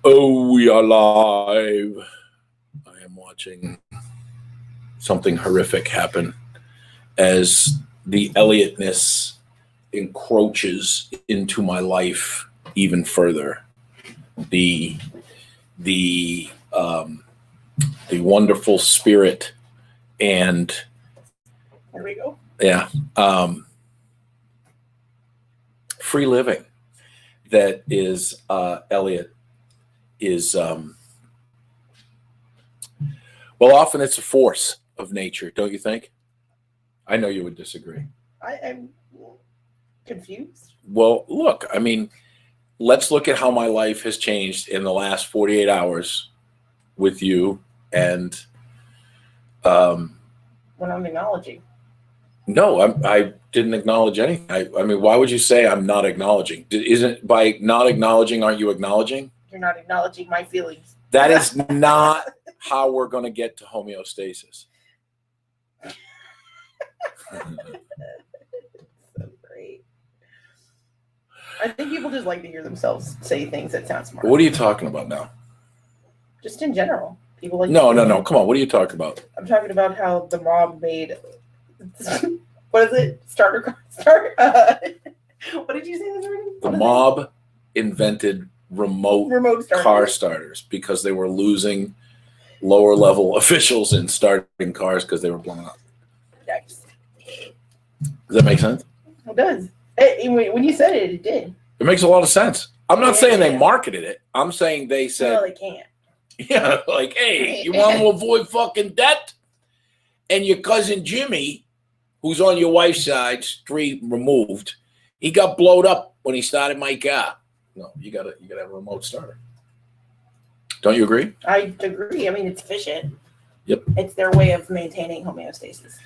Oh, we are live. I am watching something horrific happen as the Elliotness encroaches into my life even further. The the wonderful spirit and there we go. Yeah, free living that is Elliot is well, often it's a force of nature, don't you think? I know you would disagree. I'm confused. Well, look, I mean, let's look at how my life has changed in the last 48 hours with you and when I'm acknowledging. No, I didn't acknowledge anything. I mean, why would you say I'm not acknowledging? Isn't by not acknowledging, aren't you acknowledging? You're not acknowledging my feelings. That is not how we're going to get to homeostasis. So great. I think people just like to hear themselves say things that sound smart. What are you talking about now? Just in general. People like No. Come on. What are you talking about? I'm talking about how the mob made what is it? What did you say this morning? The mob invented remote car starters because they were losing lower level officials in starting cars because they were blown up. Yikes. Does that make sense? It does. When you said it, it did. It makes a lot of sense. I'm not saying they marketed it. I'm saying they said. No, they can't. Yeah, like, hey, you want to avoid fucking debt? And your cousin Jimmy, who's on your wife's side, 3 removed, he got blowed up when he started my car. No, you gotta have a remote starter. Don't you agree? I agree. I mean, it's efficient. Yep. It's their way of maintaining homeostasis.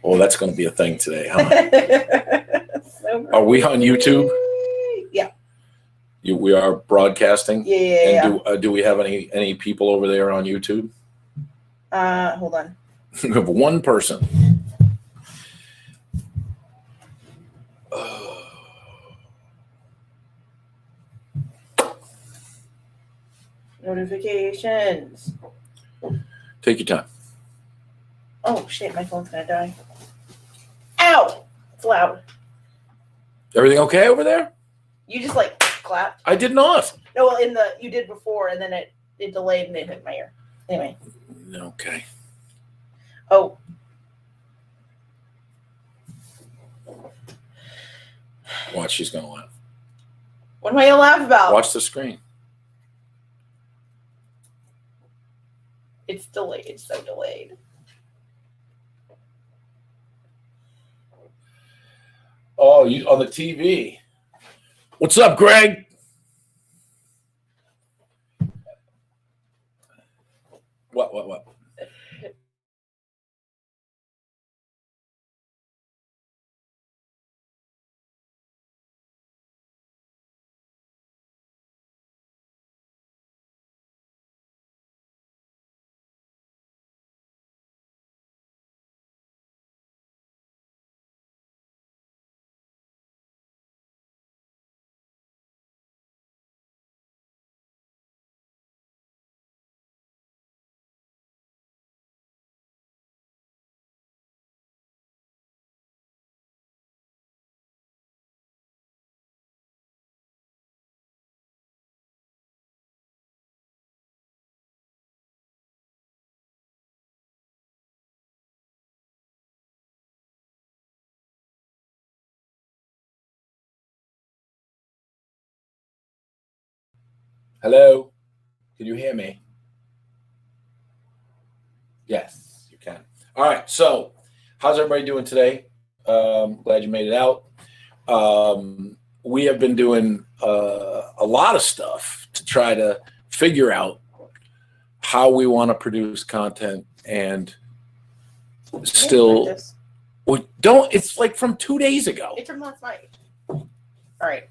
Oh, that's going to be a thing today, huh? So are we on YouTube? Yeah. We are broadcasting? Yeah. And do we have any people over there on YouTube? Hold on. We have one person. Notifications. Take your time. Oh shit, my phone's gonna die. Ow! It's loud. Everything okay over there? You just like clapped. I did not. No, well, you did before, and then it delayed and it hit my ear. Anyway. Okay. Oh. Watch, she's gonna laugh. What am I gonna laugh about? Watch the screen. It's delayed. It's so delayed. Oh, you on the TV. What's up, Greg? What? Hello? Can you hear me? Yes, you can. All right. So, how's everybody doing today? Glad you made it out. We have been doing a lot of stuff to try to figure out how we want to produce content and still. We don't. It's like from 2 days ago. It's from last night. All right.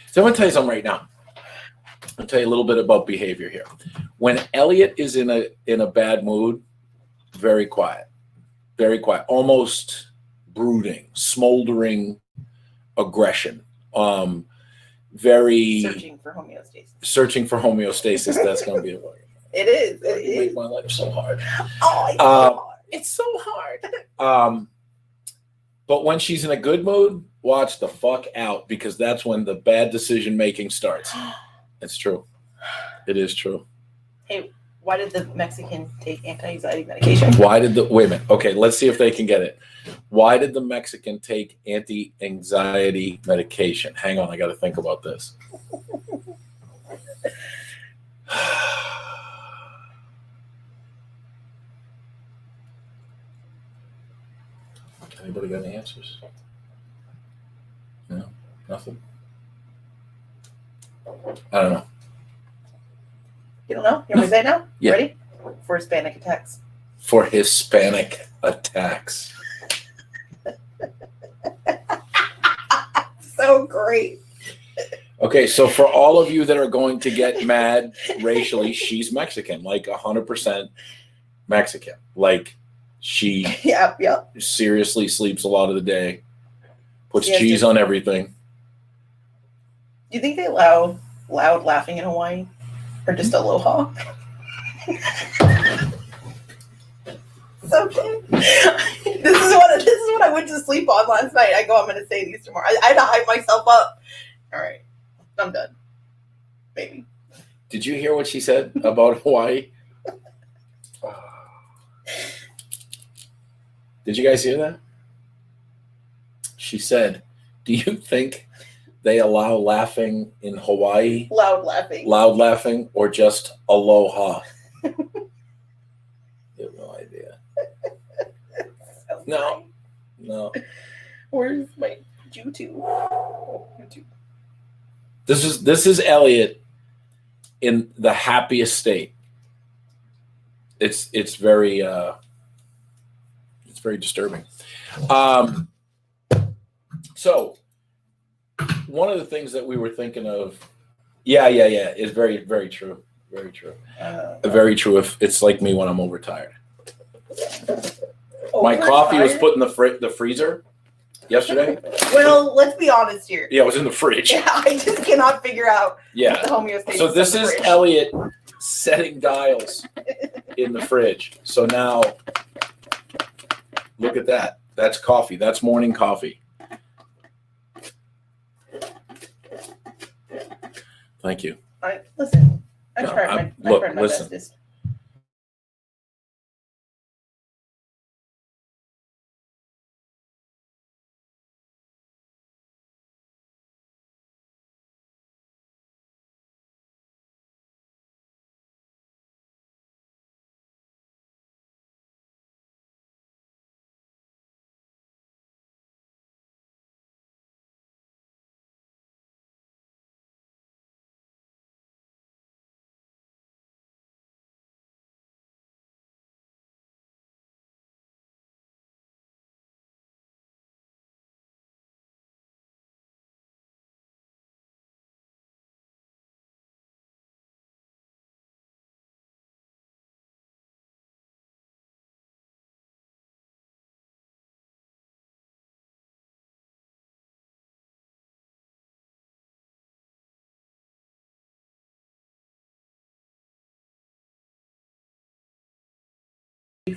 So I'm going to tell you something right now. I'll tell you a little bit about behavior here. When Elliot is in a bad mood, very quiet, almost brooding, smoldering aggression. very Searching for homeostasis. searching for homeostasis. That's going to be a It is. You It make is. my life so hard. Oh, it's so hard. It's so hard. But when she's in a good mood, watch the fuck out, because that's when the bad decision making starts. It's true. It is true. Hey, why did the Mexican take anti-anxiety medication? Why did the wait a minute? Okay, let's see if they can get it. Why did the Mexican take anti-anxiety medication? Hang on, I got to think about this. Anybody got any answers? No, nothing. I don't know. You don't know? You want me to say it now? Yeah. Ready? For Hispanic attacks. For Hispanic attacks. So great. Okay, so for all of you that are going to get mad racially, she's Mexican, like 100% Mexican. Like she Yep. seriously sleeps a lot of the day, puts Yes, cheese on everything. Do you think they allow loud laughing in Hawaii? Or just aloha? So good. This is what I went to sleep on last night. I go, I'm going to say these tomorrow. I had to hype myself up. All right. I'm done. Maybe. Did you hear what she said about Hawaii? Did you guys hear that? She said, do you think they allow laughing in Hawaii? Loud laughing. Loud laughing or just aloha? You have no idea. So No. funny. No. Where's my YouTube? This is Elliot in the happiest state. It's very disturbing. So one of the things that we were thinking of, yeah, is very, very true. Very true. Very true. If it's like me when I'm overtired. My coffee was put in the freezer yesterday. Well, let's be honest here. Yeah, it was in the fridge. Yeah, I just cannot figure out Yeah. the homeostasis. So this is Elliot setting dials in the fridge. So now, look at that. That's coffee. That's morning coffee. Thank you. Listen, I No, tried look, my listen. bestest.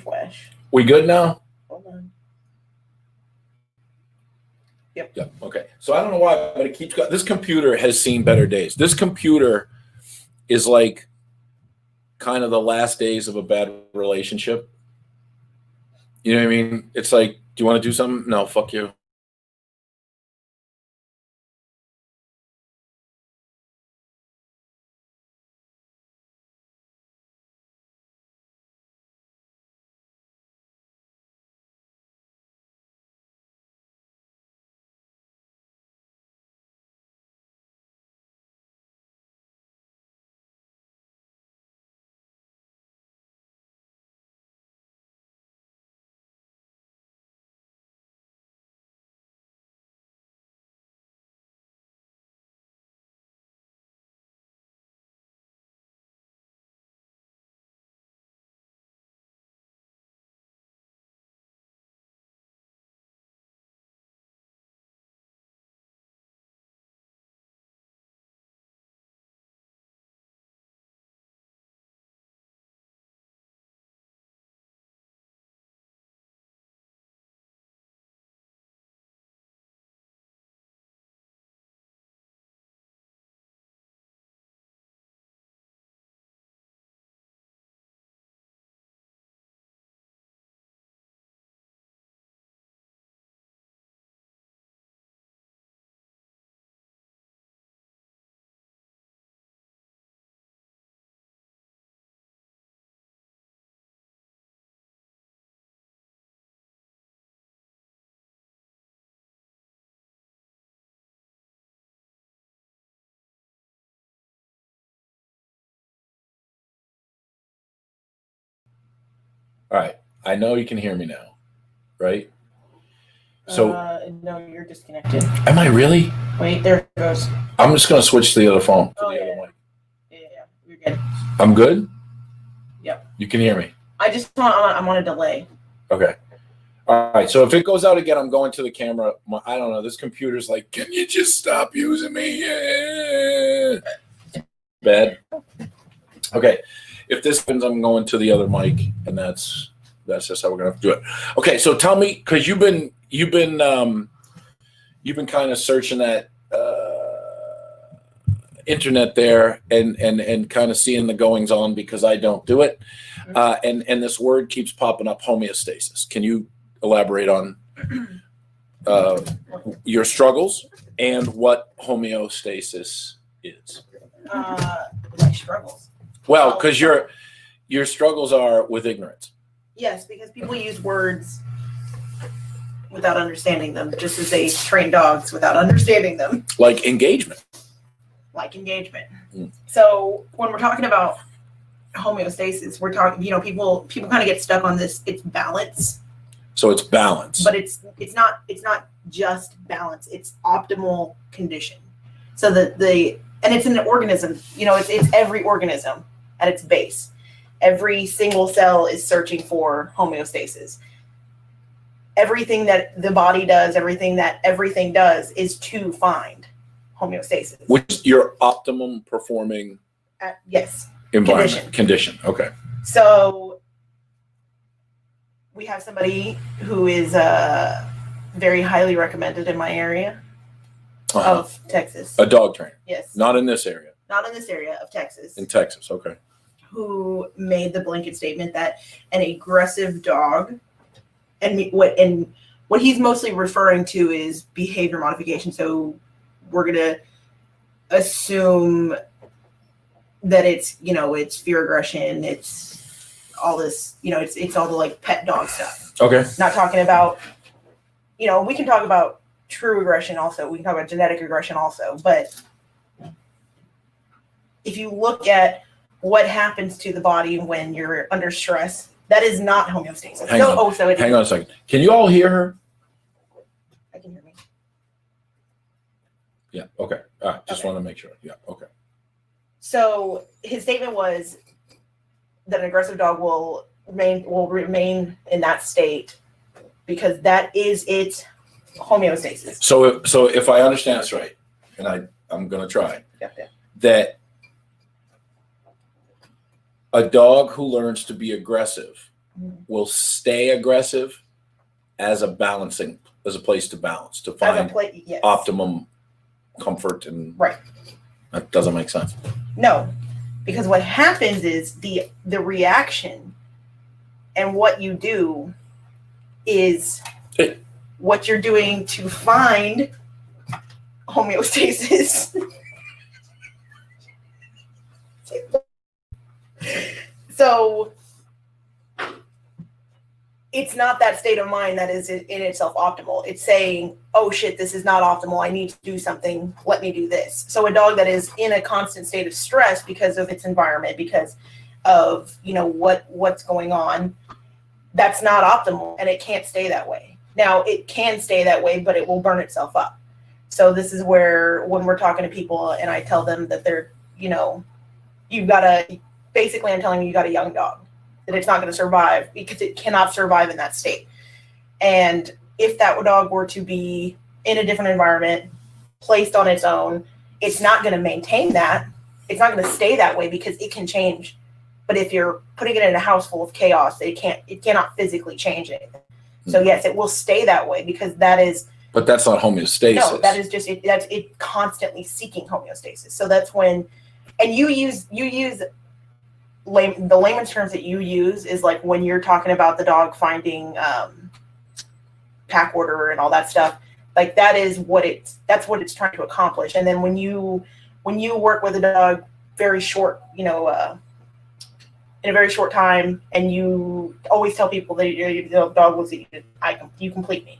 Flash. We good now? Hold on. Yep. Yep. Okay. So I don't know why, but it keeps going. This computer has seen better days. This computer is like kind of the last days of a bad relationship. You know what I mean? It's like, do you want to do something? No, fuck you. All right. I know you can hear me now, right? So no, you're disconnected. am I really? Wait, there it goes. I'm just going to switch to the other phone. Oh, the yeah. other mic. Yeah, you're good. I'm good? Yep. You can hear me? I'm on a delay. Okay. All right. So if it goes out again, I'm going to the camera. I don't know. This computer's like, can you just stop using me? Bad. Okay. If this happens, I'm going to the other mic, and that's just how we're gonna have to do it. Okay. So tell me, because you've been kind of searching that internet there and kind of seeing the goings on, because I don't do it, and this word keeps popping up, homeostasis. Can you elaborate on your struggles and what homeostasis is? My struggles. Well, because your struggles are with ignorance. Yes, because people use words without understanding them, just as they train dogs without understanding them. Like engagement. So when we're talking about homeostasis, we're talking, people kind of get stuck on this. It's balance. So it's balance. But it's not just balance. It's optimal condition. So and it's an organism. It's every organism at its base. Every single cell is searching for homeostasis. Everything that the body does, everything does is to find homeostasis. Which is your optimum performing yes. Environment. Condition. Okay. So we have somebody who is very highly recommended in my area of Texas. A dog trainer. Yes. Not in this area. Not in this area of Texas. In Texas. Okay. Who made the blanket statement that an aggressive dog, and what he's mostly referring to is behavior modification. So we're gonna assume that it's fear, aggression, it's all this, it's all the like pet dog stuff. Okay. Not talking about, we can talk about true aggression also. We can talk about genetic aggression also. But if you look at what happens to the body when you're under stress, that is not homeostasis. Hang on a second. Can you all hear her? I can hear me. Yeah. Okay. All right. Just Okay. want to make sure. Yeah. Okay. So his statement was that an aggressive dog will remain in that state because that is its homeostasis. So if I understand this right, and I'm going to try, that a dog who learns to be aggressive will stay aggressive as a place to balance, to find Yes. optimum comfort, and Right. That doesn't make sense. No, because what happens is the reaction and what you do is what you're doing to find homeostasis. So it's not that state of mind that is in itself optimal. It's saying, oh shit, this is not optimal. I need to do something. Let me do this. So a dog that is in a constant state of stress because of its environment, because of, what's going on, that's not optimal, and it can't stay that way. Now it can stay that way, but it will burn itself up. So this is where, when we're talking to people and I tell them that they're, basically I'm telling you got a young dog, that it's not going to survive because it cannot survive in that state. And if that dog were to be in a different environment, placed on its own, it's not going to maintain that. It's not going to stay that way because it can change. But if you're putting it in a house full of chaos, it cannot physically change anything. So yes, it will stay that way because that is. But that's not homeostasis. No, that is just it. That's it constantly seeking homeostasis. So that's when, and you use the layman's terms that you use is like when you're talking about the dog finding pack order and all that stuff. Like that's what it's trying to accomplish. And then when you work with a dog very short, in a very short time, and you always tell people that the dog will see you complete me.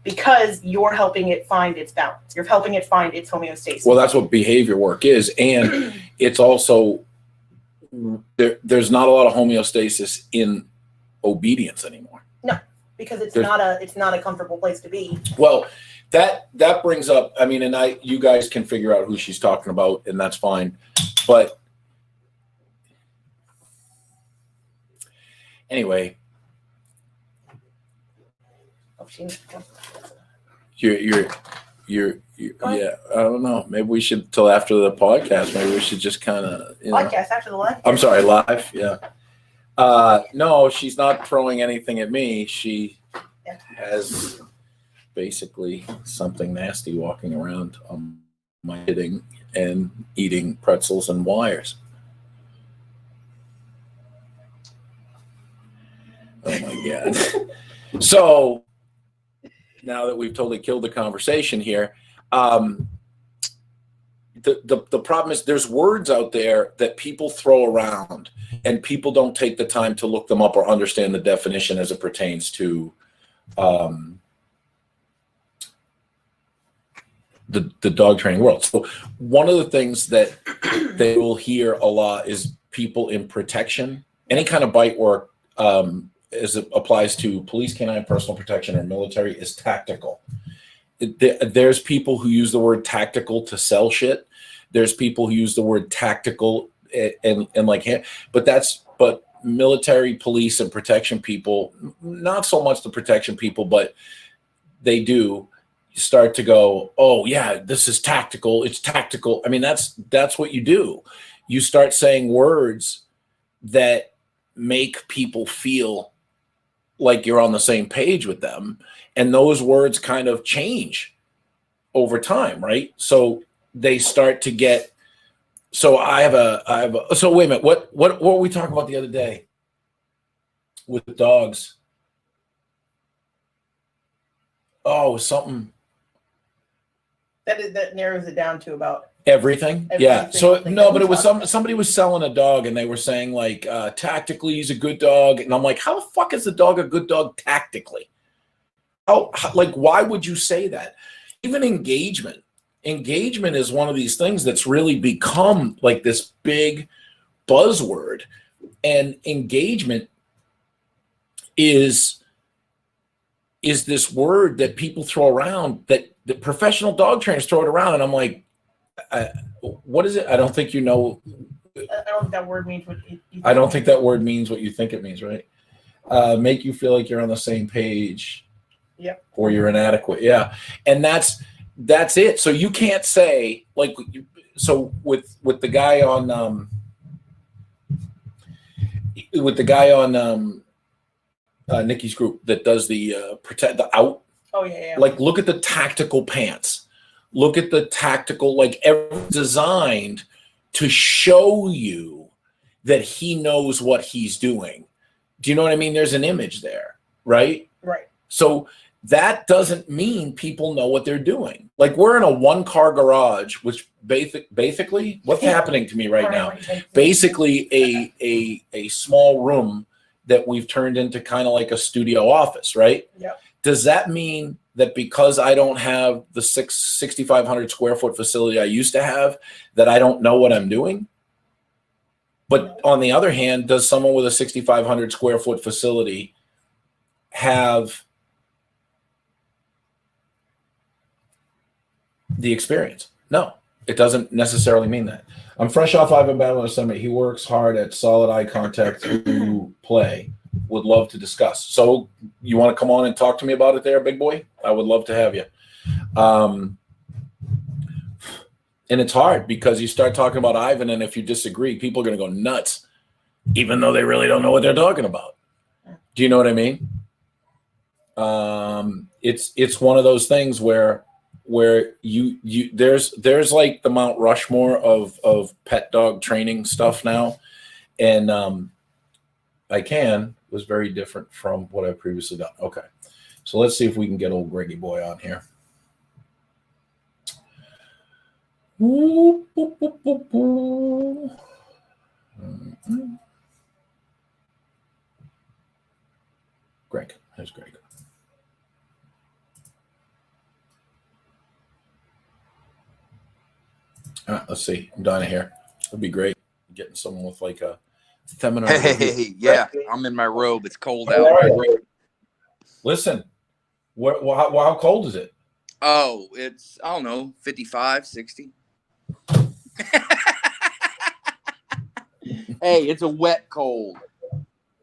Because you're helping it find its balance. You're helping it find its homeostasis. Well, that's what behavior work is. And it's also, there's not a lot of homeostasis in obedience anymore. No, because it's not a comfortable place to be. Well, that brings up, I mean, and you guys can figure out who she's talking about, and that's fine. But anyway, you're yeah, I don't know. Maybe we should, till after the podcast, maybe we should just kind of, podcast after the live. I'm sorry, live. Yeah. No, she's not throwing anything at me. She has basically something nasty walking around on my hitting and eating pretzels and wires. Oh my God. So now that we've totally killed the conversation here, the problem is there's words out there that people throw around and people don't take the time to look them up or understand the definition as it pertains to the dog training world. So one of the things that they will hear a lot is people in protection, any kind of bite work as it applies to police, canine, personal protection, or military is tactical. There's people who use the word tactical to sell shit. There's people who use the word tactical and like, but military, police, and protection people, not so much the protection people, but they do start to go, oh yeah, this is tactical. It's tactical. I mean, that's what you do. You start saying words that make people feel like you're on the same page with them. And those words kind of change over time, right? So they start to get, so so wait a minute, what were we talking about the other day with the dogs? Oh, something. That narrows it down to about everything. Yeah. So no, but it was somebody was selling a dog and they were saying like tactically he's a good dog. And I'm like, how the fuck is the dog a good dog tactically? How like why would you say that? Even engagement is one of these things that's really become like this big buzzword. And engagement is this word that people throw around, that the professional dog trainers throw it around, and I'm like, what is it? I don't think you know. I don't think that word means what you think. I don't think that word means what you think it means, right? Make you feel like you're on the same page. Yep. Or you're inadequate. Yeah. And that's it. So you can't say like, so with the guy on Nikki's group that does the protect the out. Oh yeah. Like look at the tactical pants. Look at the tactical, like everything designed to show you that he knows what he's doing. Do you know what I mean? There's an image there, right? Right. So that doesn't mean people know what they're doing. Like we're in a one-car garage, which basically what's happening to me right now? Basically a small room that we've turned into kind of like a studio office, right? Yep. Does that mean that because I don't have the 6,500 square foot facility I used to have, that I don't know what I'm doing? But on the other hand, does someone with a 6,500 square foot facility have the experience? No, it doesn't necessarily mean that. I'm fresh off Ivan Battle Summit. He works hard at solid eye contact through play. Would love to discuss. So you want to come on and talk to me about it there, big boy? I would love to have you. And it's hard because you start talking about Ivan, and if you disagree, people are going to go nuts, even though they really don't know what they're talking about. Do you know what I mean? It's one of those things where you there's like the Mount Rushmore of pet dog training stuff now, and was very different from what I've previously done. Okay, so let's see if we can get old Greggy boy on here. Greg, there's Greg. Let's see. I'm dying here. It'd be great getting someone with like a seminar. Hey, yeah, I'm in my robe. It's cold All out. right. Listen, how cold is it? Oh, it's, I don't know, 55, 60. Hey, it's a wet cold.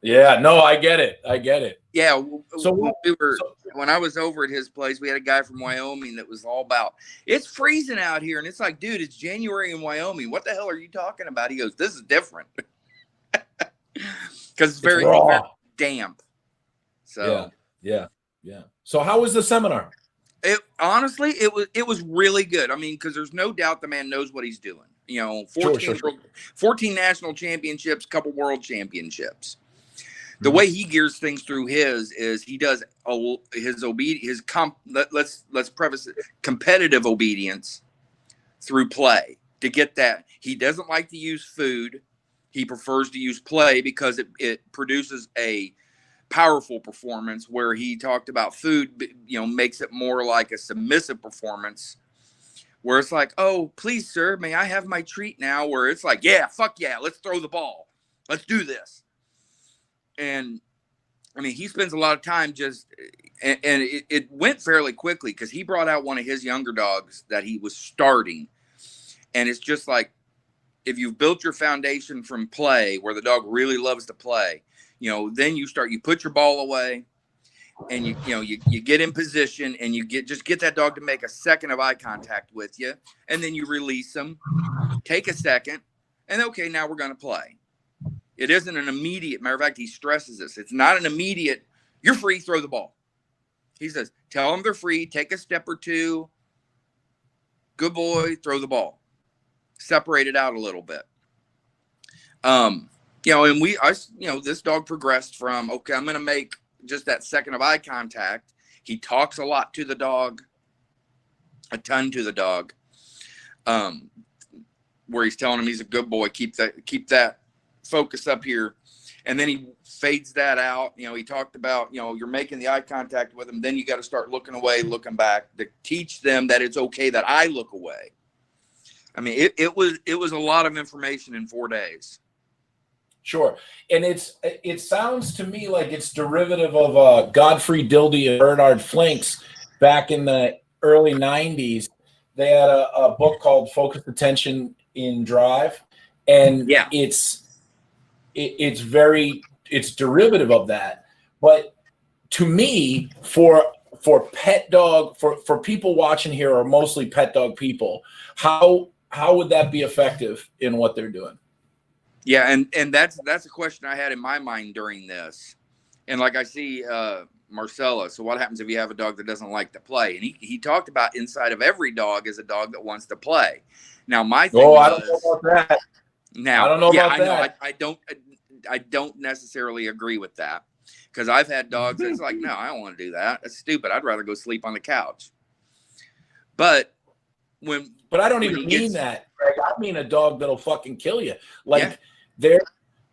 Yeah, no, I get it. Yeah, So, when I was over at his place, we had a guy from Wyoming that was all about, it's freezing out here. And it's like, dude, it's January in Wyoming. What the hell are you talking about? He goes, this is different. Because it's very damp. So yeah. So how was the seminar? Honestly, it was really good. I mean, because there's no doubt the man knows what he's doing. You know, 14 national championships, couple world championships. The way he gears things through is he does let's preface it, competitive obedience through play to get that. He doesn't like to use food. He prefers to use play because it produces a powerful performance, where he talked about food, makes it more like a submissive performance, where it's like, oh, please, sir, may I have my treat now? Where it's like, yeah, fuck yeah, let's throw the ball. Let's do this. And I mean, he spends a lot of time and it went fairly quickly because he brought out one of his younger dogs that he was starting. And it's just like, if you've built your foundation from play, where the dog really loves to play, then you put your ball away, and you get in position, and you get that dog to make a second of eye contact with you, and then you release them, take a second, and okay, now we're going to play. It isn't an immediate, matter of fact, he stresses this. It's not an immediate, you're free, throw the ball. He says, tell them they're free, take a step or two, good boy, throw the ball. Separate it out a little bit. And this dog progressed from, okay, I'm going to make just that second of eye contact. He talks a lot to the dog, a ton to the dog, where he's telling him he's a good boy. Keep that focus up here. And then he fades that out. He talked about, you're making the eye contact with him. Then you got to start looking away, looking back, to teach them that it's okay that I look away. I mean, it was a lot of information in 4 days. Sure. And it sounds to me like it's derivative of Godfrey Dildy and Bernard Flinks back in the early 90s. They had a book called Focused Attention in Drive. And it's derivative of that. But to me, for pet dog, for people watching here are mostly pet dog people, how would that be effective in what they're doing? Yeah, and that's a question I had in my mind during this. And like I see Marcella, so what happens if you have a dog that doesn't like to play? And he talked about inside of every dog is a dog that wants to play. Now my thing I don't know about that. Now I don't know about that. I don't necessarily agree with that, because I've had dogs that's like, no, I don't want to do that. That's stupid. I'd rather go sleep on the couch. But I don't even mean that, Greg. I mean a dog that'll fucking kill you. Like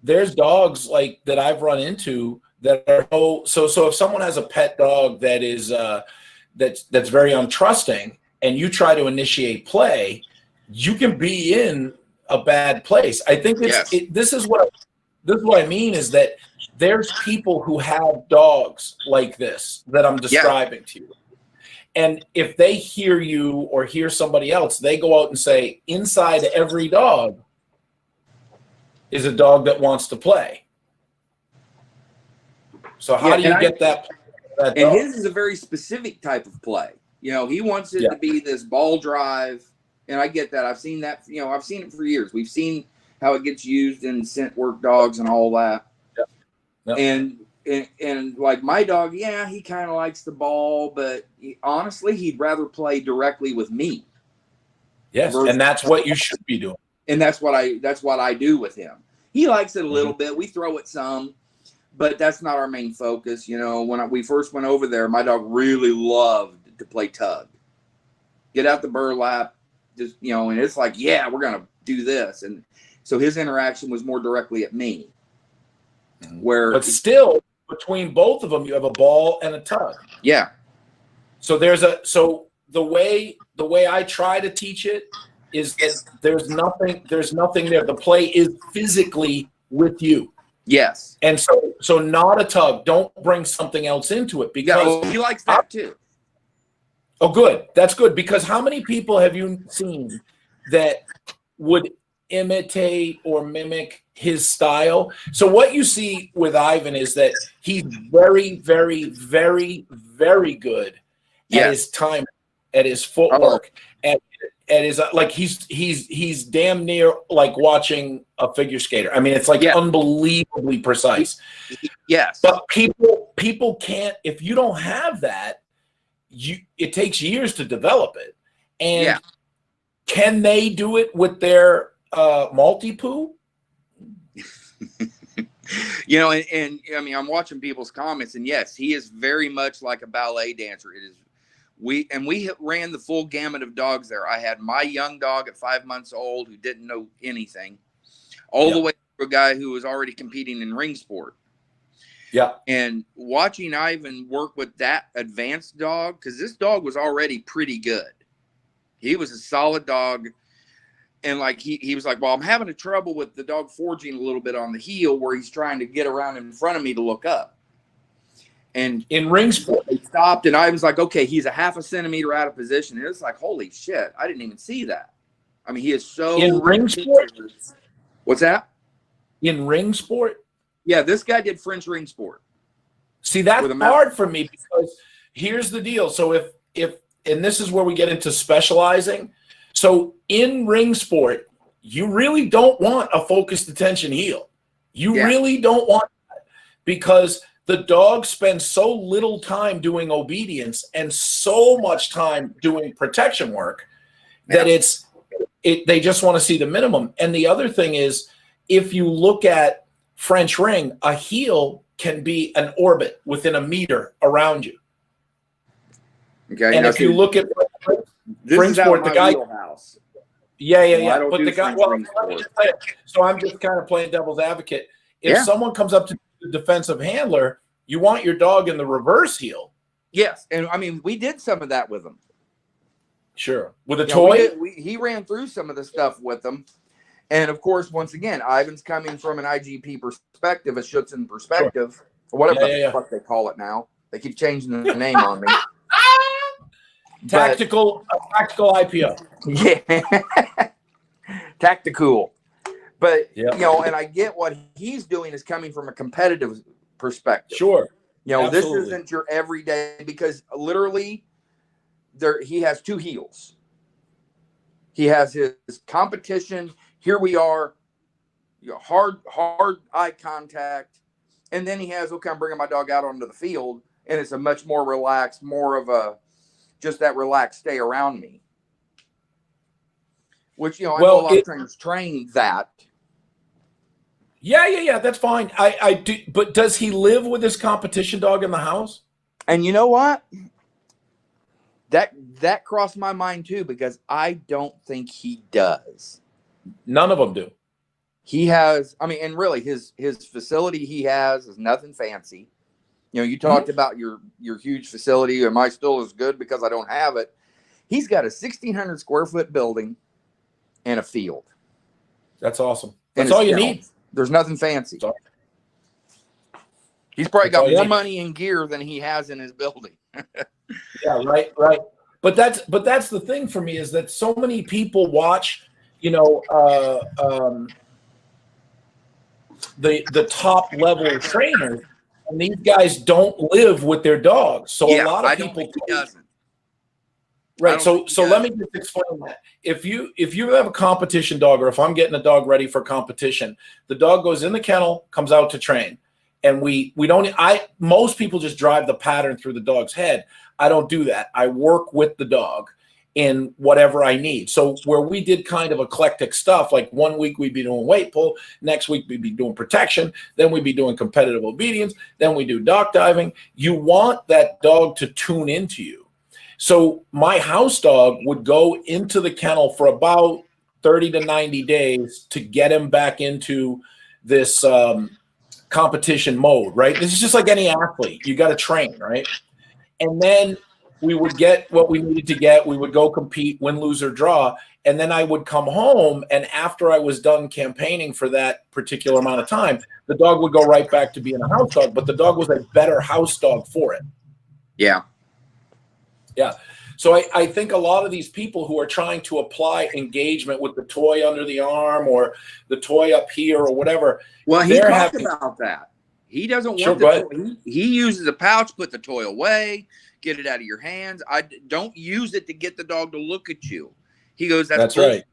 there's dogs like that I've run into that are so if someone has a pet dog that is that's very untrusting, and you try to initiate play, you can be in a bad place. I think this is what I mean, is that there's people who have dogs like this that I'm describing to you. And if they hear you or hear somebody else, they go out and say, inside every dog is a dog that wants to play. So how do you get that dog? And his is a very specific type of play. He wants it to be this ball drive. And I get that. I've seen that. I've seen it for years. We've seen how it gets used in scent work dogs and all that. And like my dog, he kind of likes the ball, but honestly, he'd rather play directly with me. Yes, and that's what you should be doing. And that's what I do with him. He likes it a little bit. We throw it some, but that's not our main focus. When we first went over there, my dog really loved to play tug. Get out the burlap, just and it's like, we're gonna do this, and so his interaction was more directly at me. But still, between both of them, you have a ball and a tug. Yeah. So the way I try to teach it is that there's nothing there. The play is physically with you. Yes. And so not a tug. Don't bring something else into it because He likes that too. oh, good. That's good because how many people have you seen that would imitate or mimic his style? So what you see with Ivan is that he's very, very, very, very good at his time, at his footwork, at his like he's damn near like watching a figure skater. I mean, it's like unbelievably precise. Yes. But people can't if you don't have that. It takes years to develop it, and can they do it with their multi-poo? You know, and I mean, I'm watching people's comments, and yes, he is very much like a ballet dancer. It is we ran the full gamut of dogs there. I had my young dog at 5 months old who didn't know anything, all the way to a guy who was already competing in ring sport. Yeah. And watching Ivan work with that advanced dog, because this dog was already pretty good. He was a solid dog. And like he was like, well, I'm having a trouble with the dog forging a little bit on the heel where he's trying to get around in front of me to look up. And in ring sport, they stopped, and I was like, okay, he's a half a centimeter out of position. And it's like, holy shit, I didn't even see that. I mean, he is so in ring sport. What's that? In ring sport? Yeah, this guy did French ring sport. See, that's hard for me because here's the deal. So if and this is where we get into specializing. So in ring sport, you really don't want a focused attention heel. You really don't want that because the dog spends so little time doing obedience and so much time doing protection work that they just want to see the minimum. And the other thing is, if you look at French ring, a heel can be an orbit within a meter around you. Okay. And if you look at ring sport, the guy. Wheelhouse. Yeah. But the guy. Well, so I'm just kind of playing devil's advocate. If someone comes up to the defensive handler, you want your dog in the reverse heel. Yes, and I mean we did some of that with him. Sure, with a toy. He ran through some of the stuff with them. And of course, once again, Ivan's coming from an IGP perspective, a Schutzen perspective, or whatever the fuck they call it now. They keep changing the name on me. Tactical IPO. Yeah. Tactical. But, you know, and I get what he's doing is coming from a competitive perspective. Sure. You know, this isn't your everyday, because literally he has two heels. He has his competition. Here we are, you know, hard eye contact. And then he has, okay, I'm bringing my dog out onto the field. And it's a much more relaxed, more of a, just that relaxed stay around me. Which, you know, I know a lot of trainers train that. Yeah. That's fine. I do. But does he live with his competition dog in the house? And you know what? That crossed my mind too, because I don't think he does. None of them do. He has, I mean, and really his facility he has is nothing fancy. You know, you talked about your huge facility. Am I still as good because I don't have it? He's got a 1,600 square foot building and a field. That's awesome. That's all you need. There's nothing fancy. He's probably got more money in gear than he has in his building. Yeah, right. But that's the thing for me is that so many people watch, you know, the top level trainers, and these guys don't live with their dogs. So a lot of people doesn't. Right. So let me just explain that. If you have a competition dog, or if I'm getting a dog ready for competition, the dog goes in the kennel, comes out to train. And most people just drive the pattern through the dog's head. I don't do that. I work with the dog in whatever I need. So where we did kind of eclectic stuff, like 1 week we'd be doing weight pull, next week we'd be doing protection, then we'd be doing competitive obedience, then we do dock diving. You want that dog to tune into you. So my house dog would go into the kennel for about 30 to 90 days to get him back into this competition mode, right? This is just like any athlete. You got to train, right? And then we would get what we needed to get. We would go compete, win, lose, or draw. And then I would come home. And after I was done campaigning for that particular amount of time, the dog would go right back to being a house dog, but the dog was a better house dog for it. Yeah. Yeah. So I think a lot of these people who are trying to apply engagement with the toy under the arm or the toy up here or whatever. Well, he talked about that. He doesn't want the toy. He uses a pouch, put the toy away, get it out of your hands. I don't use it to get the dog to look at you. He goes, that's right.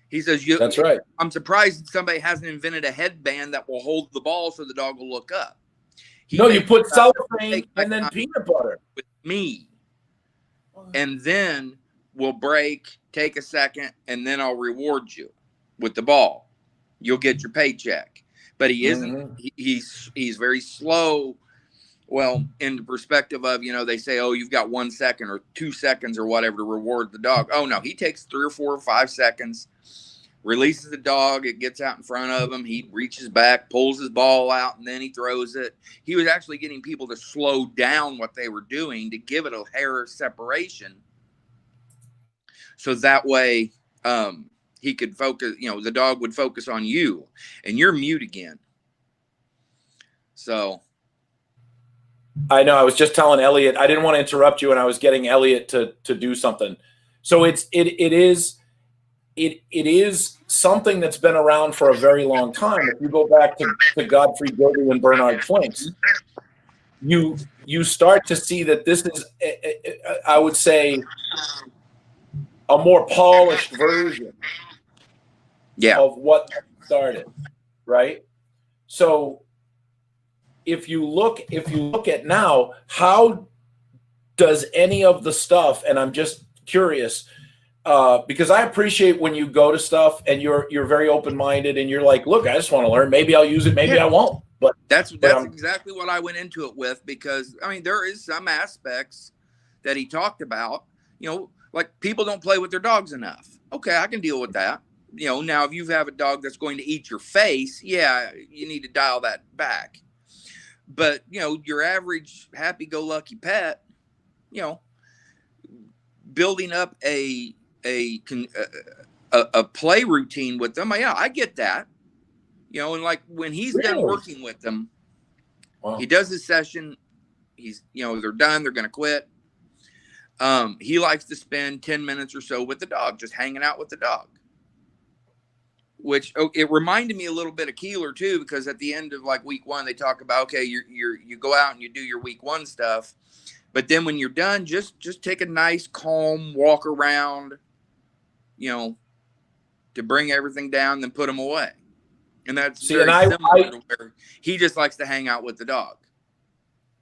He says, that's right. I'm surprised somebody hasn't invented a headband that will hold the ball so the dog will look up. No, you put cellophane and then peanut butter. With me. And then we'll break, take a second, and then I'll reward you with the ball. You'll get your paycheck. But he isn't. He's very slow. Well, in the perspective of, they say, oh, you've got 1 second or 2 seconds or whatever to reward the dog. Oh, no, he takes 3 or 4 or 5 seconds, releases the dog. It gets out in front of him. He reaches back, pulls his ball out, and then he throws it. He was actually getting people to slow down what they were doing to give it a hair separation. So that way he could focus, the dog would focus on you. And you're mute again. So I know. I was just telling Elliot, I didn't want to interrupt you, and I was getting Elliot to do something. So it is something that's been around for a very long time. If you go back to Godfrey Gilby and Bernard Flinks, you start to see that this is, I would say, a more polished version of what started, right? So if you look at now, how does any of the stuff, and I'm just curious, because I appreciate when you go to stuff and you're very open-minded and you're like, look, I just want to learn. Maybe I'll use it, maybe I won't. But that's exactly what I went into it with, because there is some aspects that he talked about, like people don't play with their dogs enough. Okay, I can deal with that. Now if you have a dog that's going to eat your face, yeah, you need to dial that back. But, your average happy-go-lucky pet, building up a play routine with them, yeah, I get that. And like when he's done working with them, he does his session. He's, they're done. They're going to quit. He likes to spend 10 minutes or so with the dog, just hanging out with the dog. Which it reminded me a little bit of Keeler too, because at the end of like week 1, they talk about, okay, you go out and you do your week 1 stuff, but then when you're done, just take a nice calm walk around, to bring everything down, then put them away. And that's similar to where he just likes to hang out with the dog.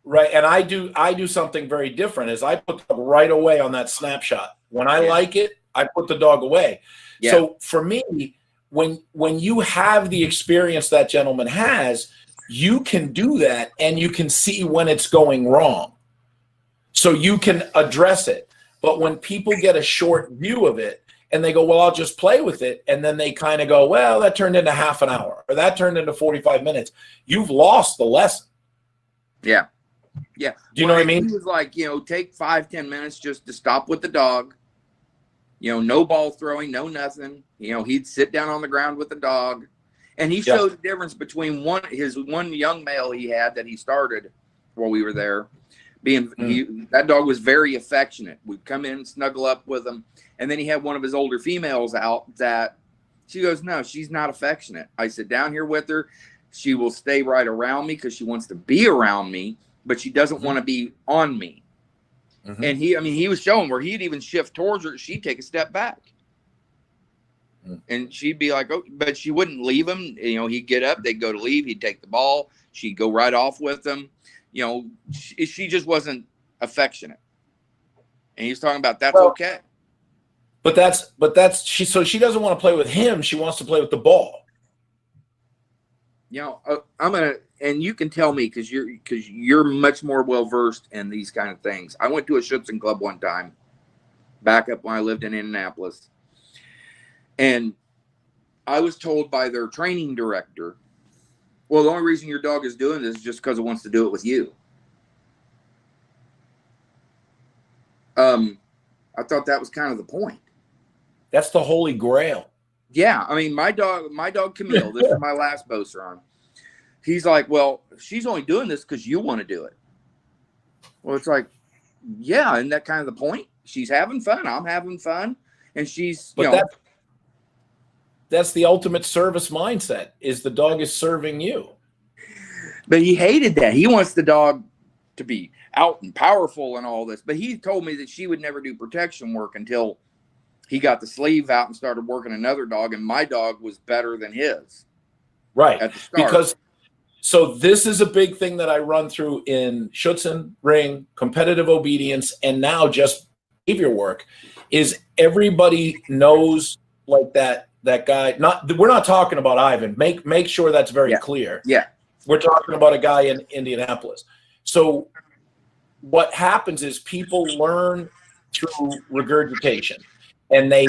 Right, and I do something very different. Is I put the dog right away on that snapshot. When I like it, I put the dog away. Yeah. So for me, when you have the experience that gentleman has, you can do that and you can see when it's going wrong. So you can address it. But when people get a short view of it and they go, well, I'll just play with it, and then they kind of go, well, that turned into half an hour or that turned into 45 minutes, you've lost the lesson. Yeah. Yeah. Do you know what I mean? He was like, take 5-10 minutes just to stop with the dog. No ball throwing, no nothing. He'd sit down on the ground with the dog. And he showed the difference between his one young male he had that he started while we were there. That dog was very affectionate. We'd come in, snuggle up with him. And then he had one of his older females out that she goes, no, she's not affectionate. I sit down here with her. She will stay right around me because she wants to be around me, but she doesn't want to be on me. Mm-hmm. And he was showing where he'd even shift towards her. She'd take a step back. Mm-hmm. And she'd be like, oh, but she wouldn't leave him. He'd get up, they'd go to leave. He'd take the ball. She'd go right off with him. She just wasn't affectionate. And he's talking about that's okay. But that's she doesn't want to play with him. She wants to play with the ball. And you can tell me because you're much more well versed in these kind of things. I went to a Schützen club one time, back up when I lived in Indianapolis, and I was told by their training director, "Well, the only reason your dog is doing this is just because it wants to do it with you." I thought that was kind of the point. That's the holy grail. Yeah, I mean, my dog Camille. This is my last poster on. He's like, well, she's only doing this because you want to do it. Well, it's like, yeah, isn't that kind of the point? She's having fun. I'm having fun, and she's, that's the ultimate service mindset. Is the dog is serving you. But he hated that. He wants the dog to be out and powerful and all this. But he told me that she would never do protection work until he got the sleeve out and started working another dog, and my dog was better than his. Right. At the start. Because so this is a big thing that I run through in Schutzen, ring, competitive obedience, and now just behavior work is everybody knows like that guy. We're not talking about Ivan. Make sure that's very clear. Yeah. We're talking about a guy in Indianapolis. So what happens is people learn through regurgitation, and they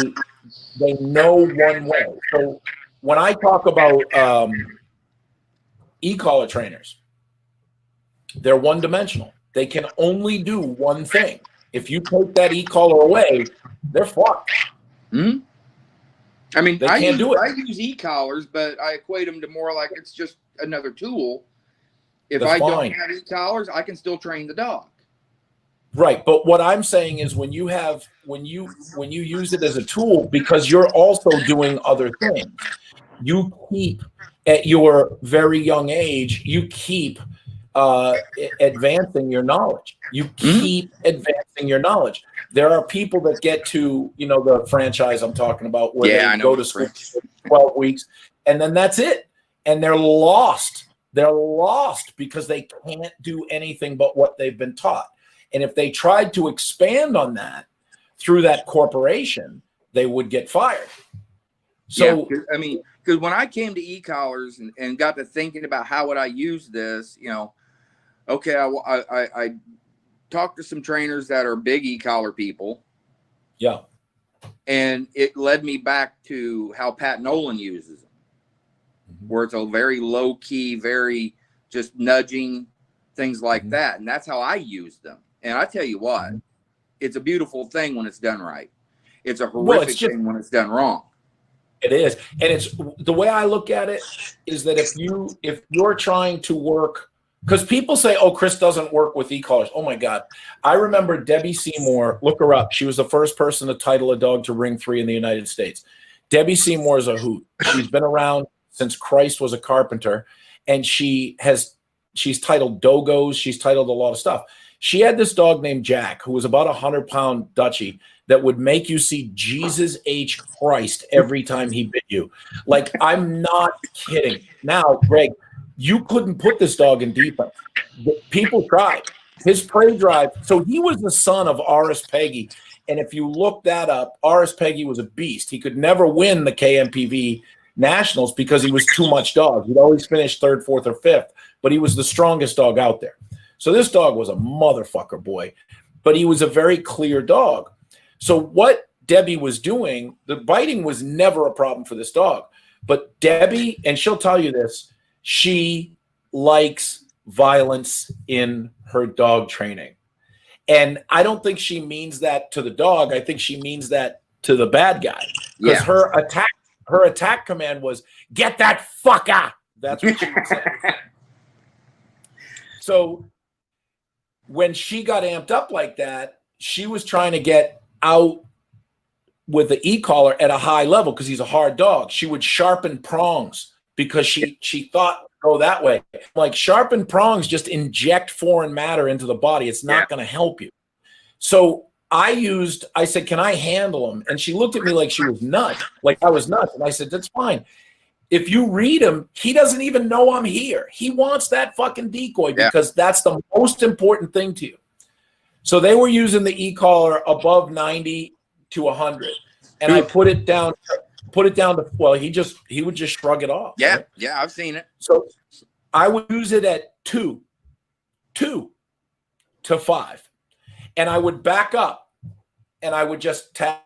know one way. So when I talk about e-collar trainers, they're one-dimensional. They can only do one thing. If you take that e-collar away, they're fucked. Mm-hmm. I mean, I use e-collars, but I equate them to more like it's just another tool. If I don't have e-collars, I can still train the dog. Right, but what I'm saying is when you use it as a tool, because you're also doing other things, you keep at your very young age, you keep advancing your knowledge. You keep advancing your knowledge. There are people that get to, the franchise I'm talking about, where they go to school for 12 weeks, and then that's it. And they're lost. They're lost because they can't do anything but what they've been taught. And if they tried to expand on that through that corporation, they would get fired. So, I mean, because when I came to e-collars and got to thinking about how would I use this, okay, I talked to some trainers that are big e-collar people. Yeah. And it led me back to how Pat Nolan uses them, where it's a very low key, very just nudging, things like that. And that's how I use them. And I tell you what, it's a beautiful thing when it's done right. It's a horrific thing when it's done wrong. It is. And it's the way I look at it is that if you're trying to work, because people say, oh, Chris doesn't work with e-collars. Oh my God. I remember Debbie Seymour, look her up. She was the first person to title a dog to ring 3 in the United States. Debbie Seymour is a hoot. She's been around since Christ was a carpenter, and she's titled Dogos. She's titled a lot of stuff. She had this dog named Jack, who was about 100-pound Dutchie, that would make you see Jesus H. Christ every time he bit you. Like, I'm not kidding. Now, Greg, you couldn't put this dog in defense. People tried. His prey drive. So he was the son of Aris Peggy. And if you look that up, Aris Peggy was a beast. He could never win the KMPV Nationals because he was too much dog. He'd always finish 3rd, 4th, or 5th, but he was the strongest dog out there. So this dog was a motherfucker, boy, but he was a very clear dog. So what Debbie was doing, the biting was never a problem for this dog. But Debbie, and she'll tell you this, she likes violence in her dog training. And I don't think she means that to the dog. I think she means that to the bad guy. Because her attack command was, get that fucker. That's what she would say. So when she got amped up like that, she was trying to get out with the e-collar at a high level because he's a hard dog. She would sharpen prongs because she thought go that way. Like, sharpened prongs just inject foreign matter into the body. It's not going to help you. So I said, can I handle him? And she looked at me like she was nuts, like I was nuts. And I said, that's fine. If you read him, he doesn't even know I'm here. He wants that fucking decoy because that's the most important thing to you. So they were using the e-collar above 90 to 100. And I put it down to, well, he would just shrug it off. Yeah. Right? Yeah. I've seen it. So I would use it at 2 to 5. And I would back up and I would just tap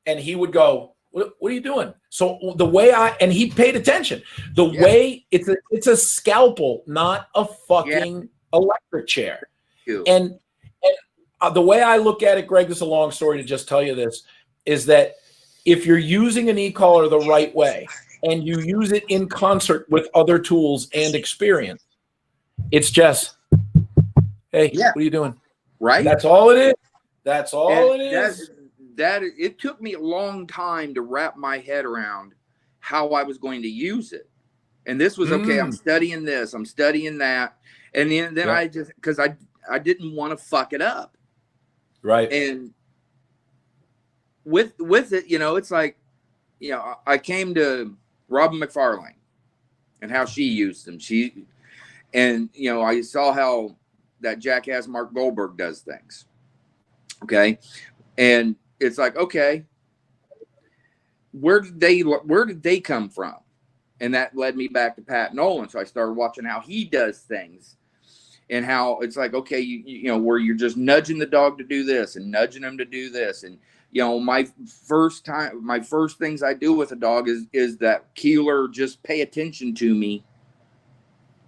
and he would go, what are you doing? So the way and he paid attention. The way it's a scalpel, not a fucking electric chair. And the way I look at it, Greg, this is a long story to just tell you this, is that if you're using an e-collar the right way and you use it in concert with other tools and experience, it's just, hey, Yeah. what are you doing? Right. That's all it is. That's all it is. That it took me a long time to wrap my head around how I was going to use it. And this was okay. I'm studying this. I'm studying that. And then I just, because I didn't want to fuck it up. Right. And with it, you know, it's like, you know, I came to Robin McFarlane and how she used them. And you know, I saw how that jackass Mark Goldberg does things. Okay. And it's like, okay, where did they come from? And that led me back to Pat Nolan. So I started watching how he does things and how it's like, okay, you know, where you're just nudging the dog to do this and nudging him to do this. And, you know, my first things I do with a dog is that Keeler, just pay attention to me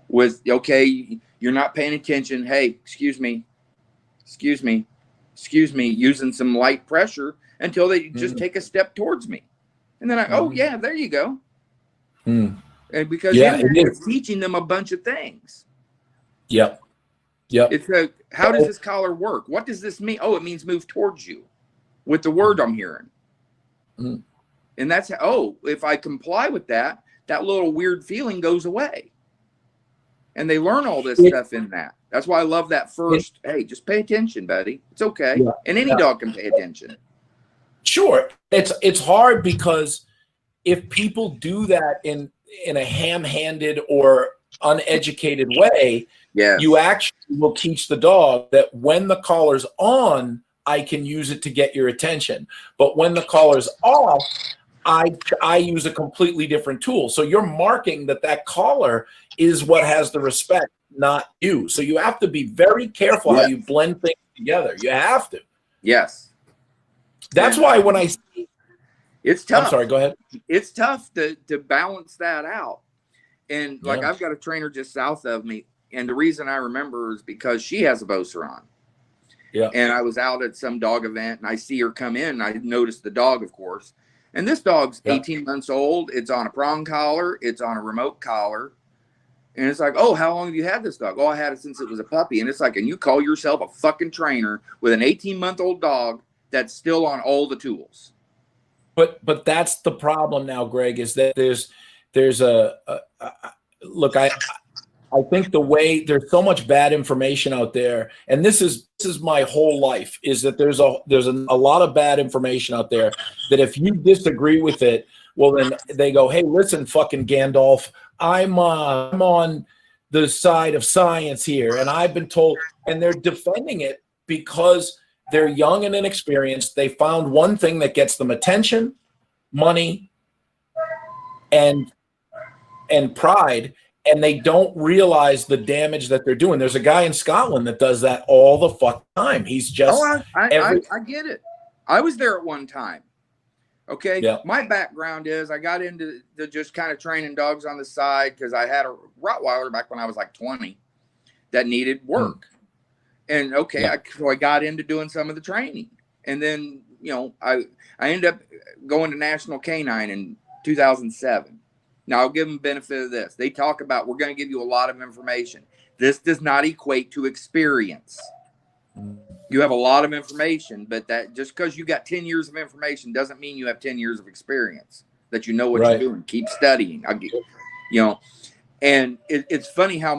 with, okay, you're not paying attention. Hey, excuse me, using some light pressure until they just take a step towards me. And then oh yeah, there you go. And because it's teaching them a bunch of things. Yep. It's how does this collar work? What does this mean? Oh, it means move towards you with the word I'm hearing. And that's if I comply with that, that little weird feeling goes away. And they learn all this stuff in that. That's why I love that first, hey, just pay attention, buddy. It's okay. Yeah, and any dog can pay attention. Sure. It's hard because if people do that in a ham-handed or uneducated way, you actually will teach the dog that when the collar's on, I can use it to get your attention. But when the collar's off, I use a completely different tool. So you're marking that collar is what has the respect, not you. So you have to be very careful how you blend things together. You have to. Yes. That's why when I see, it's tough. I'm sorry, go ahead. It's tough to balance that out. And like I've got a trainer just south of me. And the reason I remember is because she has a Beauceron. Yeah. And I was out at some dog event and I see her come in and I noticed the dog, of course. And this dog's 18 months old. It's on a prong collar. It's on a remote collar. And it's like, oh, how long have you had this dog? Oh, I had it since it was a puppy. And it's like, and you call yourself a fucking trainer with an 18-month-old dog that's still on all the tools. But that's the problem now, Greg, is that there's a look, I think the way there's so much bad information out there, and this is my whole life, is that there's a lot of bad information out there that if you disagree with it, well, then they go, hey, listen, fucking Gandalf, I'm on the side of science here, and I've been told, and they're defending it because they're young and inexperienced. They found one thing that gets them attention, money, and pride, and they don't realize the damage that they're doing. There's a guy in Scotland that does that all the fucking time. He's just I get it. I was there at one time. Okay. Yeah. My background is I got into just kind of training dogs on the side because I had a Rottweiler back when I was like 20 that needed work. And so I got into doing some of the training. And then, you know, I ended up going to National Canine in 2007. Now, I'll give them benefit of this. They talk about, we're going to give you a lot of information. This does not equate to experience. You have a lot of information, but that just because you got 10 years of information doesn't mean you have 10 years of experience, that you know what you're doing. Keep studying. You know, and it's funny how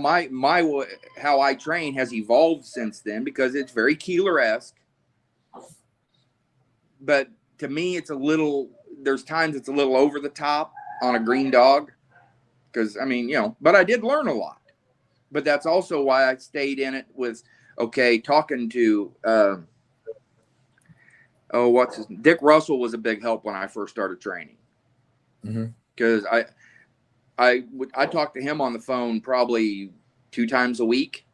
how I train has evolved since then, because it's very Keeler-esque. But to me, there's times it's a little over the top on a green dog, because I mean, you know, but I did learn a lot. But that's also why I stayed in it with talking to Dick Russell was a big help when I first started training, because I talked to him on the phone probably 2 times a week.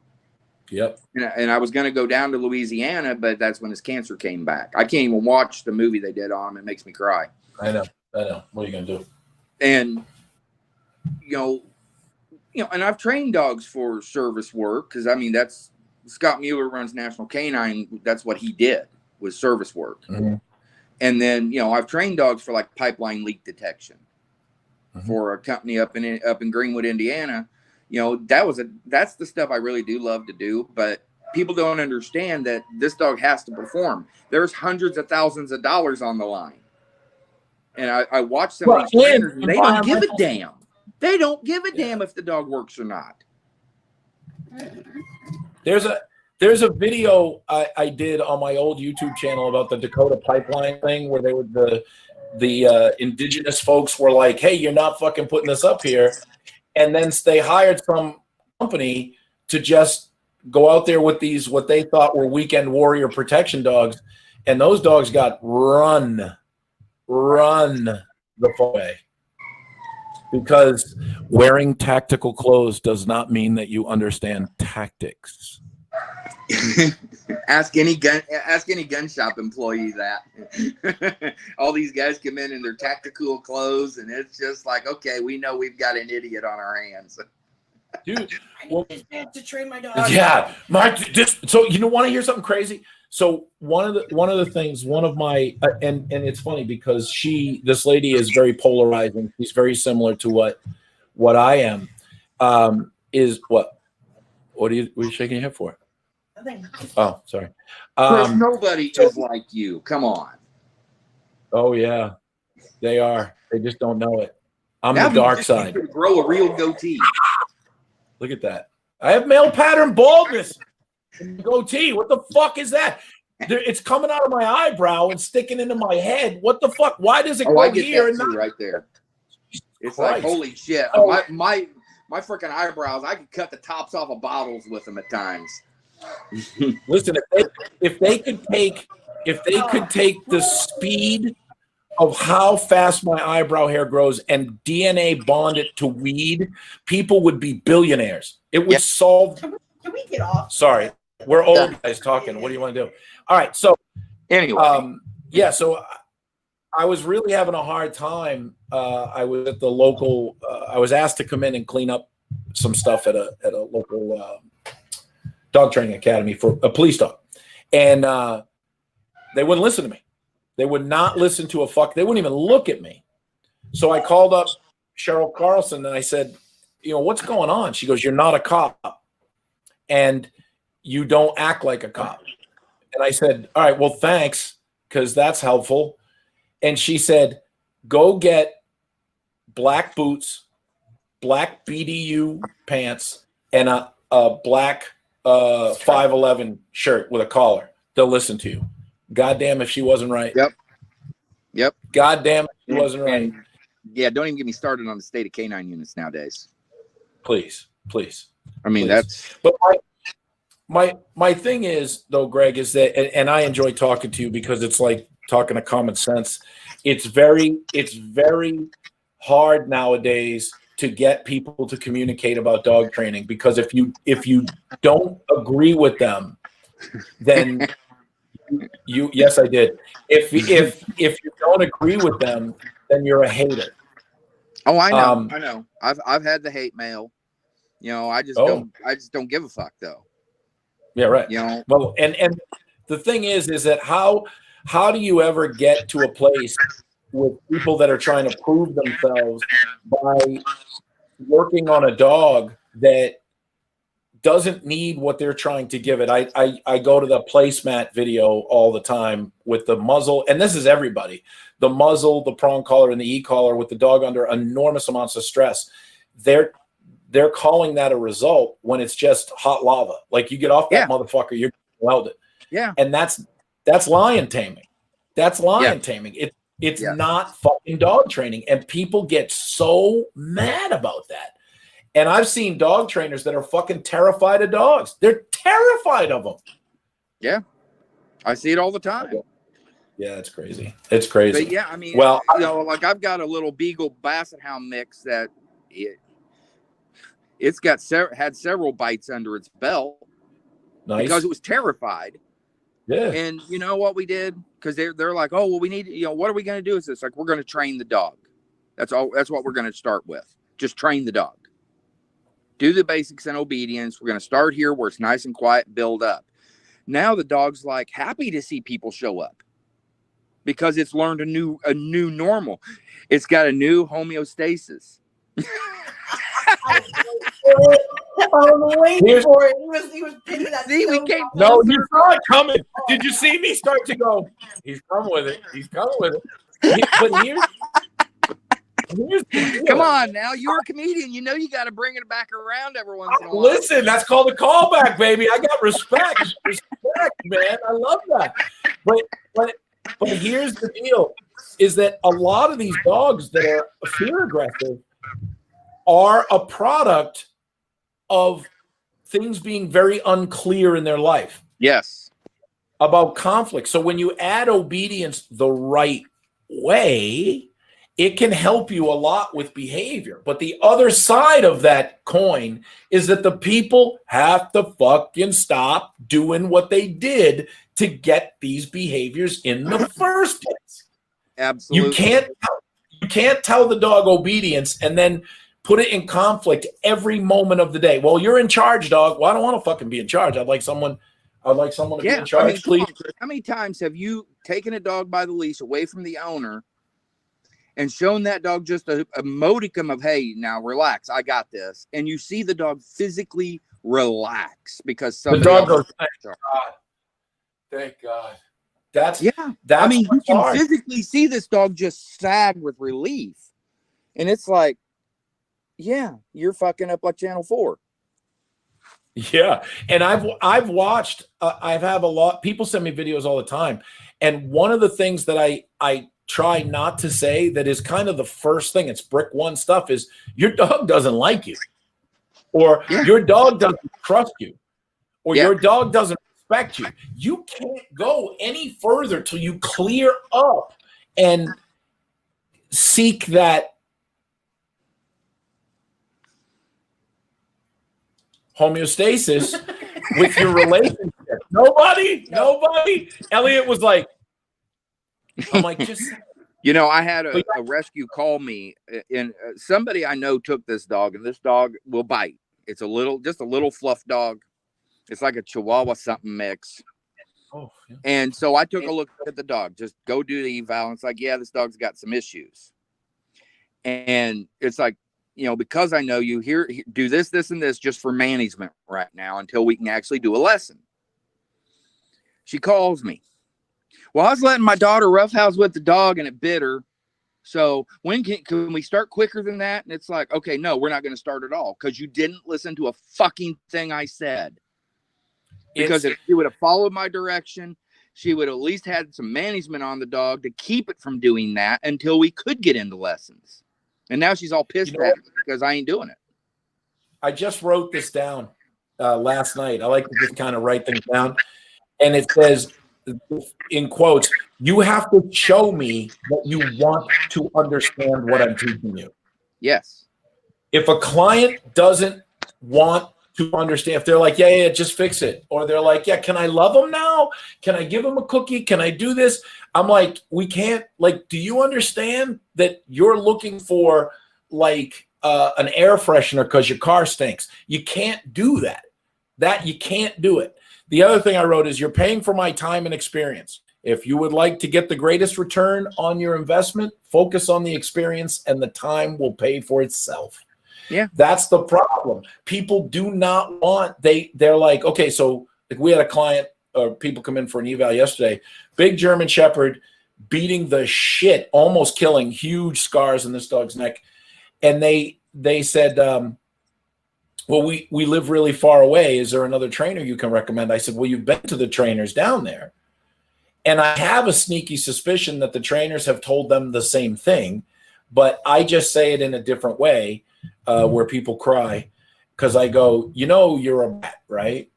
Yep. And I was going to go down to Louisiana, but that's when his cancer came back. I can't even watch the movie they did on him. It makes me cry. I know. What are you going to do? And, you know, and I've trained dogs for service work, because I mean, that's Scott Mueller runs National Canine. That's what he did, was service work. Mm-hmm. And then, you know, I've trained dogs for like pipeline leak detection for a company up in Greenwood, Indiana. You know, that's the stuff I really do love to do, but people don't understand that this dog has to perform. There's hundreds of thousands of dollars on the line. And I watch some of these trainers, and they don't give a damn. They don't give a damn if the dog works or not. There's a video I did on my old YouTube channel about the Dakota pipeline thing, where they were the indigenous folks were like, "Hey, you're not fucking putting this up here," and then they hired some company to just go out there with these what they thought were weekend warrior protection dogs, and those dogs got run the fuck way. Because wearing tactical clothes does not mean that you understand tactics. Ask any gun shop employee that. All these guys come in their tactical clothes, and it's just like, okay, we know we've got an idiot on our hands. Dude, I need this to train my dog. Yeah, so you want to hear something crazy? So one of the things, one of my and it's funny because this lady is very polarizing. She's very similar to what I am. Is what are you shaking your head for? Nothing. Oh, sorry. Nobody is like you. Come on. Oh yeah, they are. They just don't know it. I'm Now the dark side. Grow a real goatee. Look at that. I have male pattern baldness. Goatee. What the fuck is that? It's coming out of my eyebrow and sticking into my head. What the fuck? Why does it go I get here that and too not right there? It's Christ. like, holy shit. Oh. My freaking eyebrows, I could cut the tops off of bottles with them at times. Listen, if they could take the speed of how fast my eyebrow hair grows and DNA bond it to weed, people would be billionaires. It would solve. Can we get off? Sorry, we're old guys talking. What do you want to do? All right, so Anyway, so I was really having a hard time. I was at the local. I was asked to come in and clean up some stuff at a local dog training academy for a police dog, and they wouldn't listen to me. They would not listen to a fuck. They wouldn't even look at me. So I called up Cheryl Carlson and I said, what's going on? She goes, "You're not a cop, and you don't act like a cop." And I said, "All right, well, thanks, because that's helpful." And she said, "Go get black boots, black BDU pants, and a black 511 shirt with a collar. They'll listen to you." Goddamn if she wasn't right. Yep. Goddamn if she wasn't right. And, yeah, don't even get me started on the state of canine units nowadays. Please. I mean, please. that's. But my thing is, though, Greg, is that, and I enjoy talking to you because it's like talking to common sense. It's very hard nowadays to get people to communicate about dog training, because if you don't agree with them, then yes, I did. If you don't agree with them, then you're a hater. Oh, I know. I know. I've had the hate mail. I just don't give a fuck though. Yeah, right. Well, and the thing is that how do you ever get to a place with people that are trying to prove themselves by working on a dog that doesn't need what they're trying to give it? I go to the placemat video all the time with the muzzle, and this is everybody, the muzzle, the prong collar, and the e-collar with the dog under enormous amounts of stress. They're calling that a result when it's just hot lava. Like, you get off that motherfucker, you're welded. Yeah. And that's lion taming. That's lion taming. It's not fucking dog training. And people get so mad about that. And I've seen dog trainers that are fucking terrified of dogs. They're terrified of them. Yeah. I see it all the time. Yeah, it's crazy. It's crazy. But yeah, I mean, well, like I've got a little Beagle Basset Hound mix that it's got had several bites under its belt. Nice. Because it was terrified. Yeah. And you know what we did? Because they're like, oh, well, we need, what are we going to do? It's like, we're going to train the dog. That's all. That's what we're going to start with. Just train the dog. do the basics and obedience. We're going to start here where it's nice and quiet, build up. Now the dog's like happy to see people show up because it's learned a new normal. It's got a new homeostasis. I was waiting for it. He was pinning that. See, we so came. No, you saw it coming. Did you see me start to go? He's coming with it. He's coming with it. But here's the deal. Come on now, you're a comedian. You know you got to bring it back around every once in a while. Listen, that's called a callback, baby. I got respect. Respect, man. I love that. But here's the deal: is that a lot of these dogs that are fear aggressive are a product of things being very unclear in their life. Yes. About conflict. So when you add obedience the right way, it can help you a lot with behavior. But the other side of that coin is that the people have to fucking stop doing what they did to get these behaviors in the first place. Absolutely. You can't tell the dog obedience and then put it in conflict every moment of the day. Well, you're in charge, dog. Well, I don't want to fucking be in charge. I'd like someone to be in charge, please. How many times have you taken a dog by the leash away from the owner and shown that dog just a modicum of, hey, now relax, I got this. And you see the dog physically relax because the dog goes, thank God. Thank God. That's you can physically see this dog just sag with relief. And it's like, yeah, you're fucking up like Channel 4. Yeah. And I've watched, I've have a lot, people send me videos all the time. And one of the things that I try not to say that is kind of the first thing, it's brick one stuff, is your dog doesn't like you, or your dog doesn't trust you, or your dog doesn't respect you. You can't go any further till you clear up and seek that homeostasis with your relationship. Nobody. Elliot was like, I'm like, just. You know, I had a rescue call me, and somebody I know took this dog, and this dog will bite. It's just a little fluff dog. It's like a Chihuahua something mix. Oh, yeah. And so I took a look at the dog, just go do the eval. And it's like, yeah, this dog's got some issues. And it's like, you know, because I know you here, do this, this, and this just for management right now until we can actually do a lesson. She calls me. Well, I was letting my daughter roughhouse with the dog and it bit her. So when can we start quicker than that? And it's like, okay, no, we're not going to start at all because you didn't listen to a fucking thing I said. Because if she would have followed my direction, she would have at least had some management on the dog to keep it from doing that until we could get into lessons. And now she's all pissed at me because I ain't doing it. I just wrote this down last night. I like to just kind of write things down. And it says, in quotes, you have to show me that you want to understand what I'm teaching you. Yes. If a client doesn't want to understand, if they're like, yeah, just fix it. Or they're like, yeah, can I love them now? Can I give them a cookie? Can I do this? I'm like, we can't, like, do you understand that you're looking for like an air freshener because your car stinks? You can't do that. You can't do it. The other thing I wrote is you're paying for my time and experience. If you would like to get the greatest return on your investment, focus on the experience and the time will pay for itself. Yeah. That's the problem. People do not want, they're like, okay, so like we had a client or people come in for an eval yesterday, big German Shepherd beating the shit, almost killing, huge scars in this dog's neck. And they said, well, we live really far away. Is there another trainer you can recommend? I said, well, you've been to the trainers down there. And I have a sneaky suspicion that the trainers have told them the same thing, but I just say it in a different way where people cry because I go, you know, you're a rat, right?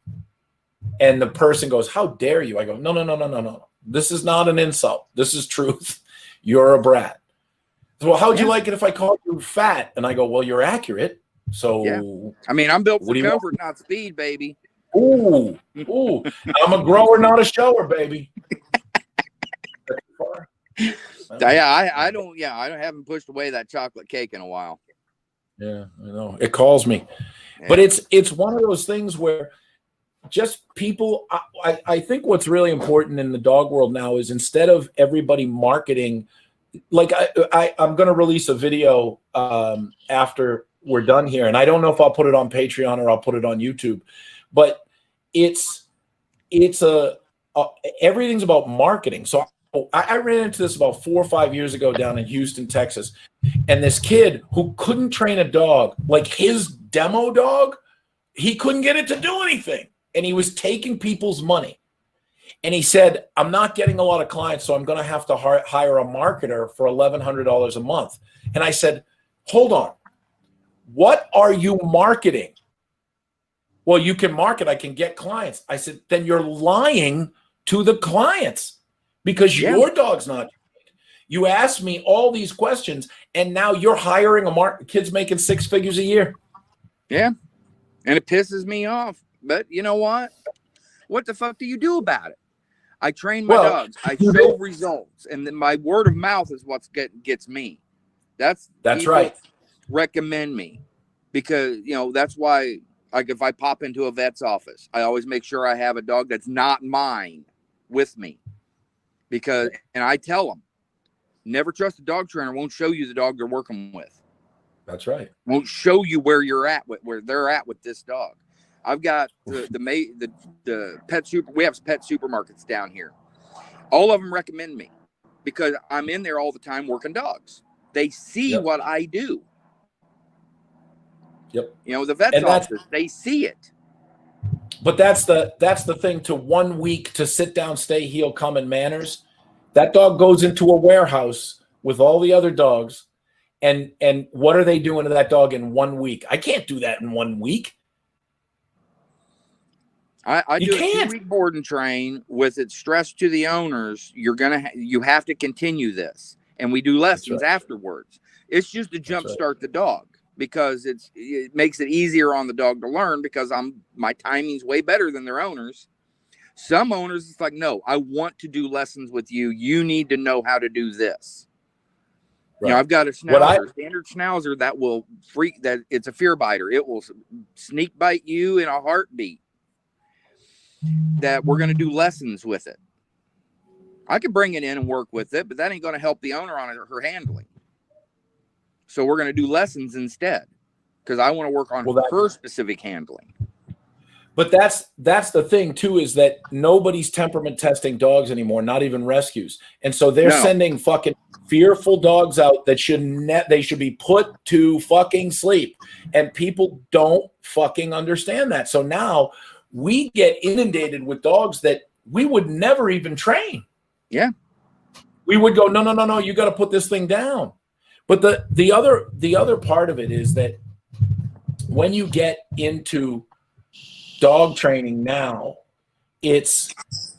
And the person goes, how dare you? I go, no. This is not an insult. This is truth. You're a brat. So, well, how would you like it if I called you fat? And I go, well, you're accurate. So, I mean, I'm built for comfort, not speed, baby. Ooh. I'm a grower, not a shower, baby. I haven't pushed away that chocolate cake in a while. Yeah, I know. It calls me. But it's one of those things where just people, I think what's really important in the dog world now is instead of everybody marketing, like I'm going to release a video after we're done here, and I don't know if I'll put it on Patreon or I'll put it on YouTube, but it's everything's about marketing. So I ran into this about 4 or 5 years ago down in Houston, Texas, and this kid who couldn't train a dog, like his demo dog, he couldn't get it to do anything. And he was taking people's money. And he said, I'm not getting a lot of clients, so I'm going to have to hire a marketer for $1,100 a month. And I said, hold on. What are you marketing? Well, you can market. I can get clients. I said, then you're lying to the clients because your dog's not trained. You asked me all these questions, and now you're hiring a kid's making 6 figures a year. Yeah. And it pisses me off. But you know what? What the fuck do you do about it? I train my dogs. I show results. And then my word of mouth is what gets me. That's right. Recommend me. Because, that's why, like, if I pop into a vet's office, I always make sure I have a dog that's not mine with me. Because, and I tell them, never trust a dog trainer. Won't show you the dog they're working with. That's right. Won't show you where you're at, where they're at with this dog. I've got the pet super. We have pet supermarkets down here. All of them recommend me because I'm in there all the time working dogs. They see what I do. Yep. The vet's office, they see it. But that's the thing. To 1 week to sit down, stay, heel, come in manners. That dog goes into a warehouse with all the other dogs, and what are they doing to that dog in 1 week? I can't do that in 1 week. I do a 2-week board and train with it stressed to the owners. You have to continue this, and we do lessons afterwards. It's just to jumpstart the dog because it makes it easier on the dog to learn because my timing's way better than their owners. Some owners, it's like, no, I want to do lessons with you. You need to know how to do this. Right. I've got a schnauzer, standard schnauzer that will it's a fear biter. It will sneak bite you in a heartbeat. That we're going to do lessons with it. I could bring it in and work with it, but that ain't going to help the owner on her handling. So we're going to do lessons instead because I want to work on her specific handling. But that's the thing too, is that nobody's temperament testing dogs anymore, not even rescues. And so they're sending fucking fearful dogs out that they should be put to fucking sleep. And people don't fucking understand that. So now we get inundated with dogs that we would never even train. Yeah. We would go, no, you got to put this thing down. But the other part of it is that when you get into dog training now, it's,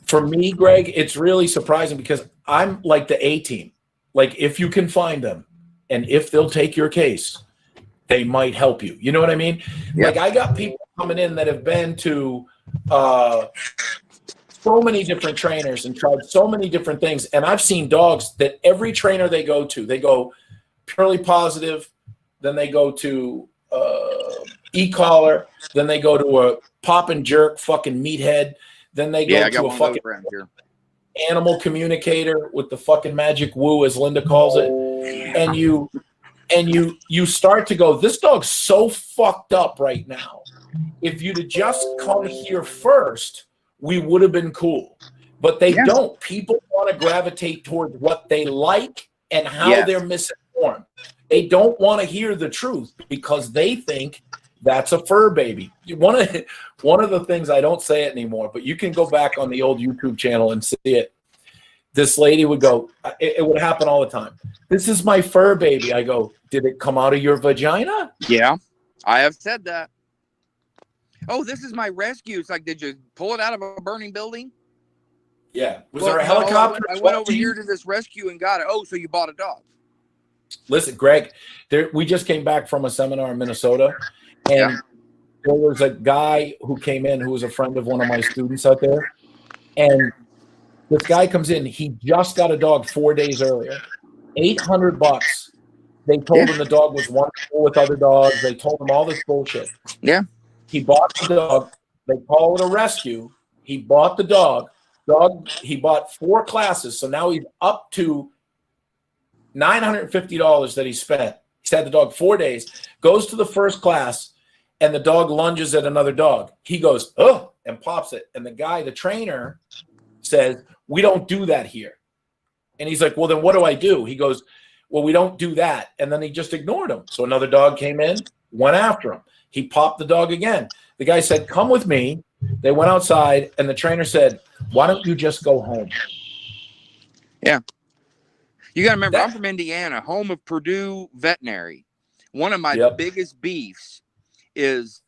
for me, Greg, it's really surprising because I'm like the A-team. Like, if you can find them and if they'll take your case, they might help you. You know what I mean? Yep. Like, I got people coming in that have been to so many different trainers and tried so many different things. And I've seen dogs that every trainer they go to, they go purely positive, then they go to e-collar, then they go to a pop and jerk fucking meathead, then they go to a fucking animal communicator with the fucking magic woo, as Linda calls it. And you start to go, this dog's so fucked up right now. If you'd have just come here first, we would have been cool. But they don't. People want to gravitate towards what they like and how they're misinformed. They don't want to hear the truth because they think that's a fur baby. One of the things, I don't say it anymore, but you can go back on the old YouTube channel and see it. This lady would go, it would happen all the time. This is my fur baby. I go, did it come out of your vagina? Yeah, I have said that. Oh, this is my rescue. It's like, did you pull it out of a burning building? Yeah. Was there a helicopter? I went over here to this rescue and got it. Oh, so you bought a dog. Listen, Greg, we just came back from a seminar in Minnesota, and there was a guy who came in who was a friend of one of my students out there, and this guy comes in. He just got a dog 4 days earlier, $800. They told him the dog was wonderful with other dogs. They told him all this bullshit. Yeah. He bought the dog. They call it a rescue. He bought the dog. He bought 4 classes. So now he's up to $950 that he spent. He's had the dog 4 days, goes to the first class, and the dog lunges at another dog. He goes, oh, and pops it. And the trainer says, we don't do that here. And he's like, well, then what do I do? He goes, well, we don't do that. And then he just ignored him. So another dog came in, went after him. He popped the dog again. The guy said, come with me. They went outside, and the trainer said, why don't you just go home? Yeah. You got to remember, I'm from Indiana, home of Purdue Veterinary. One of my biggest beefs is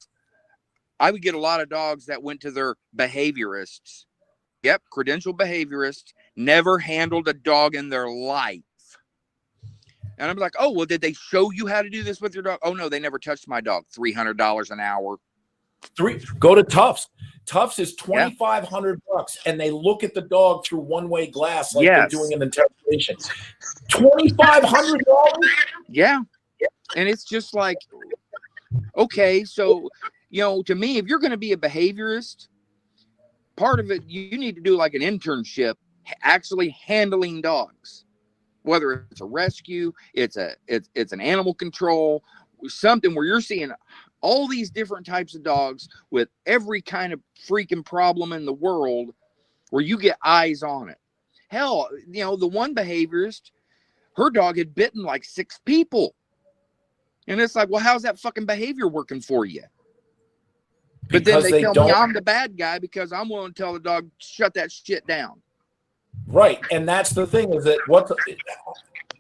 I would get a lot of dogs that went to their behaviorists. Yep, credentialed behaviorists, never handled a dog in their life. And I'm like, oh, well, did they show you how to do this with your dog? Oh, no, they never touched my dog. $300 an hour. Go to Tufts. Tufts is $2,500, and they look at the dog through one-way glass like they're doing an interrogation. $2,500? Yeah. And it's just like, okay, so, to me, if you're going to be a behaviorist, part of it, you need to do like an internship, actually handling dogs. Whether it's a rescue, it's an animal control, something where you're seeing all these different types of dogs with every kind of freaking problem in the world, where you get eyes on it. Hell, the one behaviorist, her dog had bitten like 6 people. And it's like, well, how's that fucking behavior working for you? But then they tell me I'm the bad guy because I'm willing to tell the dog, shut that shit down. Right. And that's the thing is that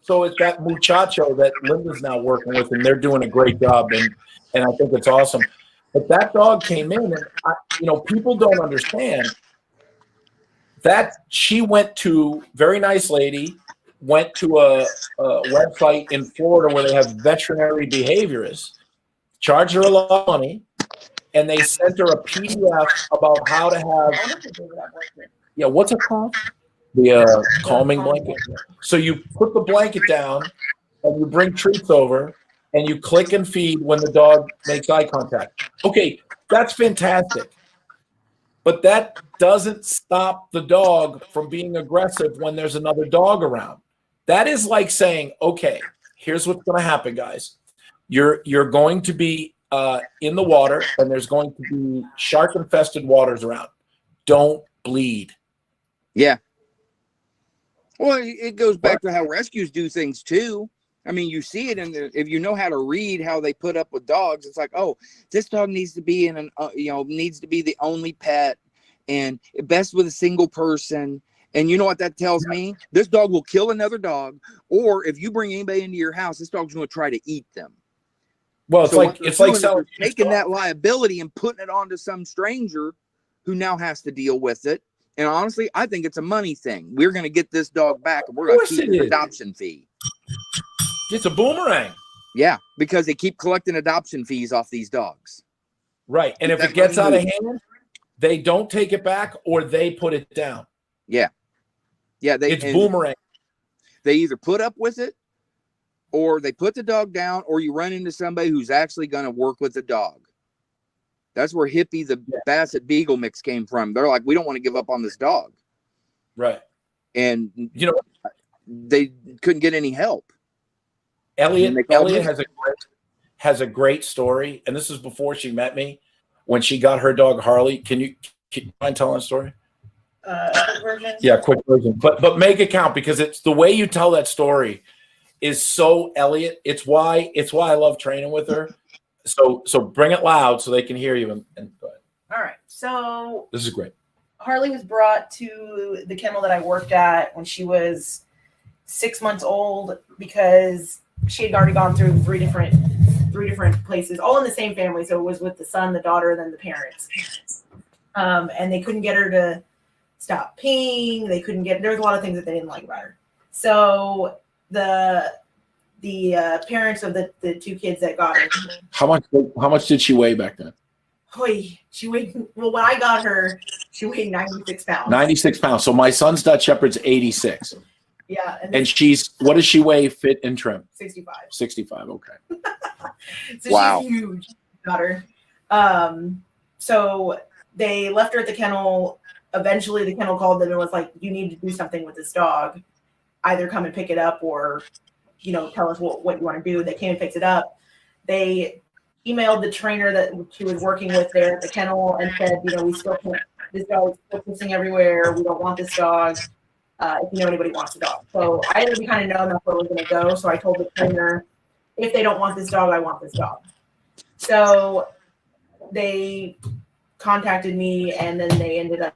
so it's that muchacho that Linda's now working with, and they're doing a great job. And I think it's awesome. But that dog came in, and people don't understand that she went to, very nice lady, went to a website in Florida where they have veterinary behaviorists, charged her a lot of money, and they sent her a PDF about how to have, what's it called? The calming blanket. So you put the blanket down, and you bring treats over, and you click and feed when the dog makes eye contact. Okay, that's fantastic. But that doesn't stop the dog from being aggressive when there's another dog around. That is like saying, okay, here's what's going to happen, guys. You're going to be in the water, and there's going to be shark-infested waters around. Don't bleed. Yeah. Well, it goes back to how rescues do things, too. I mean, you see it if you know how to read how they put up with dogs, it's like, oh, this dog needs to be needs to be the only pet, and best with a single person. And you know what that tells me? This dog will kill another dog, or if you bring anybody into your house, this dog's going to try to eat them. Well, it's like selling, taking that liability and putting it onto some stranger who now has to deal with it. And honestly, I think it's a money thing. We're going to get this dog back, and we're going to keep the adoption fee. It's a boomerang. Yeah, because they keep collecting adoption fees off these dogs. Right. And if it gets out of hand, they don't take it back, or they put it down. Yeah. Yeah. It's boomerang. They either put up with it, or they put the dog down, or you run into somebody who's actually going to work with the dog. That's where Hippie, the Basset Beagle mix, came from. They're like, we don't want to give up on this dog. Right. And, they couldn't get any help. Elliot has a great story, and this is before she met me. When she got her dog Harley, can you mind telling a story? Version. Yeah, quick version, but make it count, because it's the way you tell that story is so Elliot. It's why I love training with her. So bring it loud so they can hear you. And go ahead. All right. So this is great. Harley was brought to the kennel that I worked at when she was 6 months old, because she had already gone through three different places, all in the same family. So it was with the son, the daughter, and then the parents. And they couldn't get her to stop peeing. There was a lot of things that they didn't like about her. So the parents of the 2 kids that got her. How much did she weigh back then? She weighed, when I got her, she weighed 96 pounds. 96 pounds. So my son's Dutch Shepherd's 86. Yeah. And she's, what does she weigh, fit and trim? 65. 65. Okay. So Wow. she's huge, daughter. So they left her at the kennel. Eventually, the kennel called them and was like, "You need to do something with this dog. Either come and pick it up, or tell us what you want to do." They came and picked it up. They emailed the trainer that she was working with there at the kennel and said, "We still can't. This dog is still pissing everywhere. We don't want this dog. If anybody wants the dog." So I already kind of know that's where we're going to go. So I told the trainer, if they don't want this dog, I want this dog. So they contacted me, and then they ended up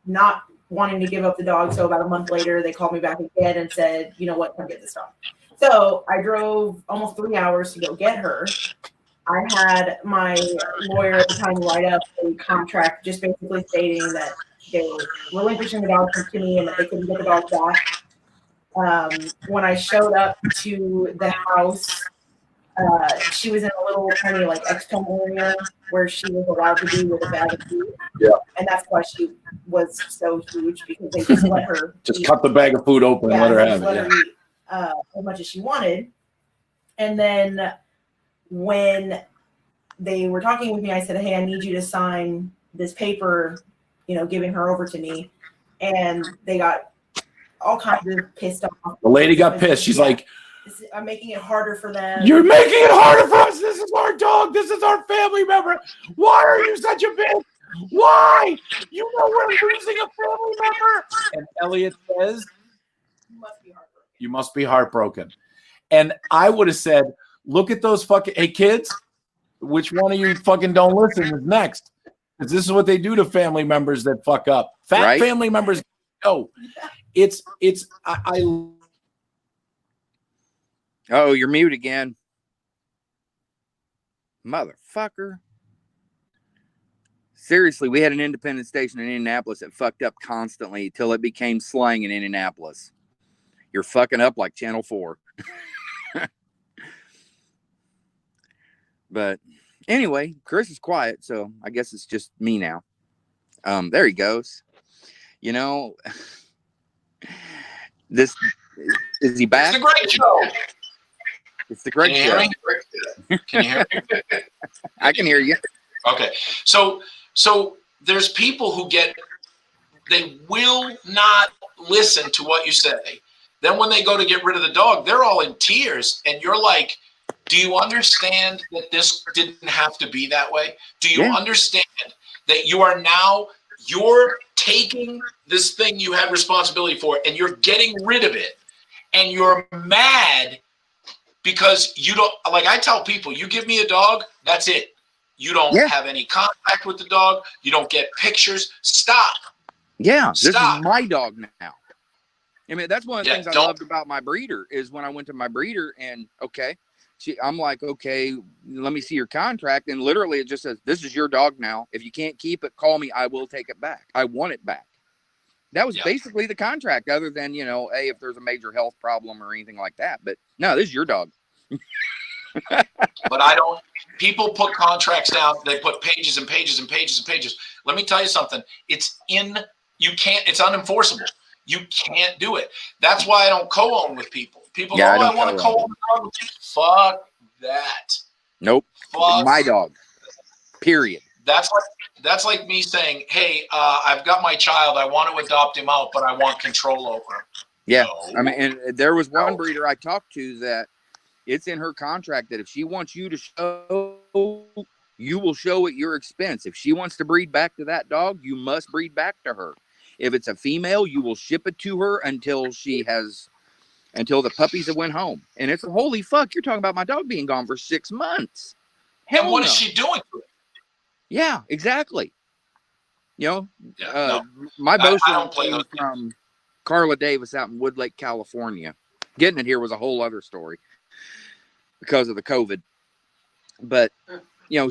not wanting to give up the dog. So about a month later, they called me back again and said, "You know what? Come get this dog." So I drove almost 3 hours to go get her. I had my lawyer at the time write up a contract just basically stating that they were relinquishing the dog to me and that they couldn't get the dog back. When I showed up to the house, she was in a little tiny external area where she was allowed to be with a bag of food. Yeah. And that's why she was so huge, because they just let her just cut the bag of food open and let her have it. Let her eat as much as she wanted. And then when they were talking with me, I said, "Hey, I need you to sign this paper, giving her over to me." And they got all kinds of pissed off. The lady got pissed. She's like, "I'm making it harder for them. You're making it harder for us. This is our dog. This is our family member. Why are you such a bitch? Why? You know we're losing a family member." And Elliot says, You must be heartbroken." "You must be heartbroken." And I would have said, "Look at those fucking, hey kids, which one of you fucking don't listen is next?" Because this is what they do to family members that fuck up. Fat family members go. Oh, you're mute again. Motherfucker. Seriously, we had an independent station in Indianapolis that fucked up constantly till it became slang in Indianapolis. You're fucking up like Channel 4. But anyway, Chris is quiet, so I guess it's just me now. There he goes. This is he back? It's the great show. It's the great show. Can you hear me? I can hear you. Okay. So there's people who they will not listen to what you say. Then when they go to get rid of the dog, they're all in tears. And you're like, do you understand that this didn't have to be that way? Do you understand that you're taking this thing you had responsibility for and you're getting rid of it, and you're mad because you don't, like I tell people, you give me a dog, that's it. You don't have any contact with the dog. You don't get pictures. Stop. Yeah, this is my dog now. I mean, that's one of the things I loved about my breeder is when I went to my breeder and, I'm like, okay, let me see your contract. And literally it just says, this is your dog now. If you can't keep it, call me. I will take it back. I want it back. That was basically the contract, other than, hey, if there's a major health problem or anything like that. But no, this is your dog. But people put contracts down. They put pages and pages and pages and pages. Let me tell you something. It's unenforceable. You can't do it. That's why I don't co-own with people. People go, I want to co-own a dog with you. Fuck that. Nope. Fuck. My dog. Period. That's like me saying, hey, I've got my child. I want to adopt him out, but I want control over him. Yeah. No. I mean, and there was one breeder I talked to that it's in her contract that if she wants you to show, you will show at your expense. If she wants to breed back to that dog, you must breed back to her. If it's a female, you will ship it to her until the puppies have went home. And it's holy fuck, you're talking about my dog being gone for 6 months. And what is she doing to it? Yeah, exactly. My I boaster don't play came from Carla Davis out in Woodlake, California. Getting it here was a whole other story because of the COVID. But,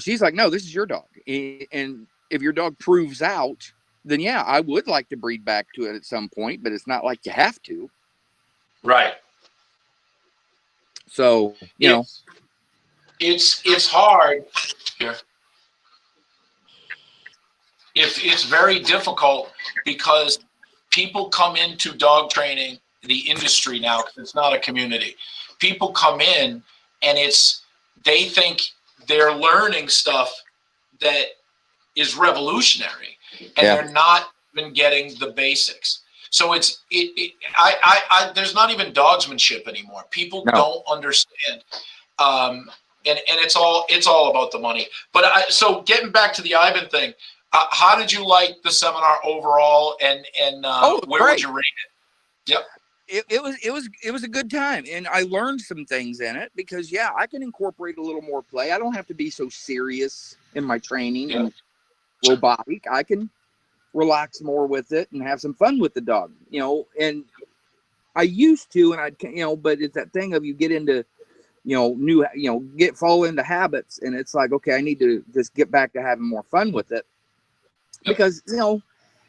she's like, no, this is your dog. And if your dog proves out, then yeah, I would like to breed back to it at some point, but it's not like you have to. Right. So, it's hard here. It's very difficult because people come into dog training the industry now, because it's not a community. People come in and they think they're learning stuff that is revolutionary, and they're not even getting the basics. So there's not even dogsmanship anymore. People don't understand. And it's all about the money. But so getting back to the Ivan thing, how did you like the seminar overall, and where would you rate it? Yep. It was a good time, and I learned some things in it because I can incorporate a little more play. I don't have to be so serious in my training and robotic. I can relax more with it and have some fun with the dog, and I used to, and but it's that thing of you get into, fall into habits, and it's like, okay, I need to just get back to having more fun with it because,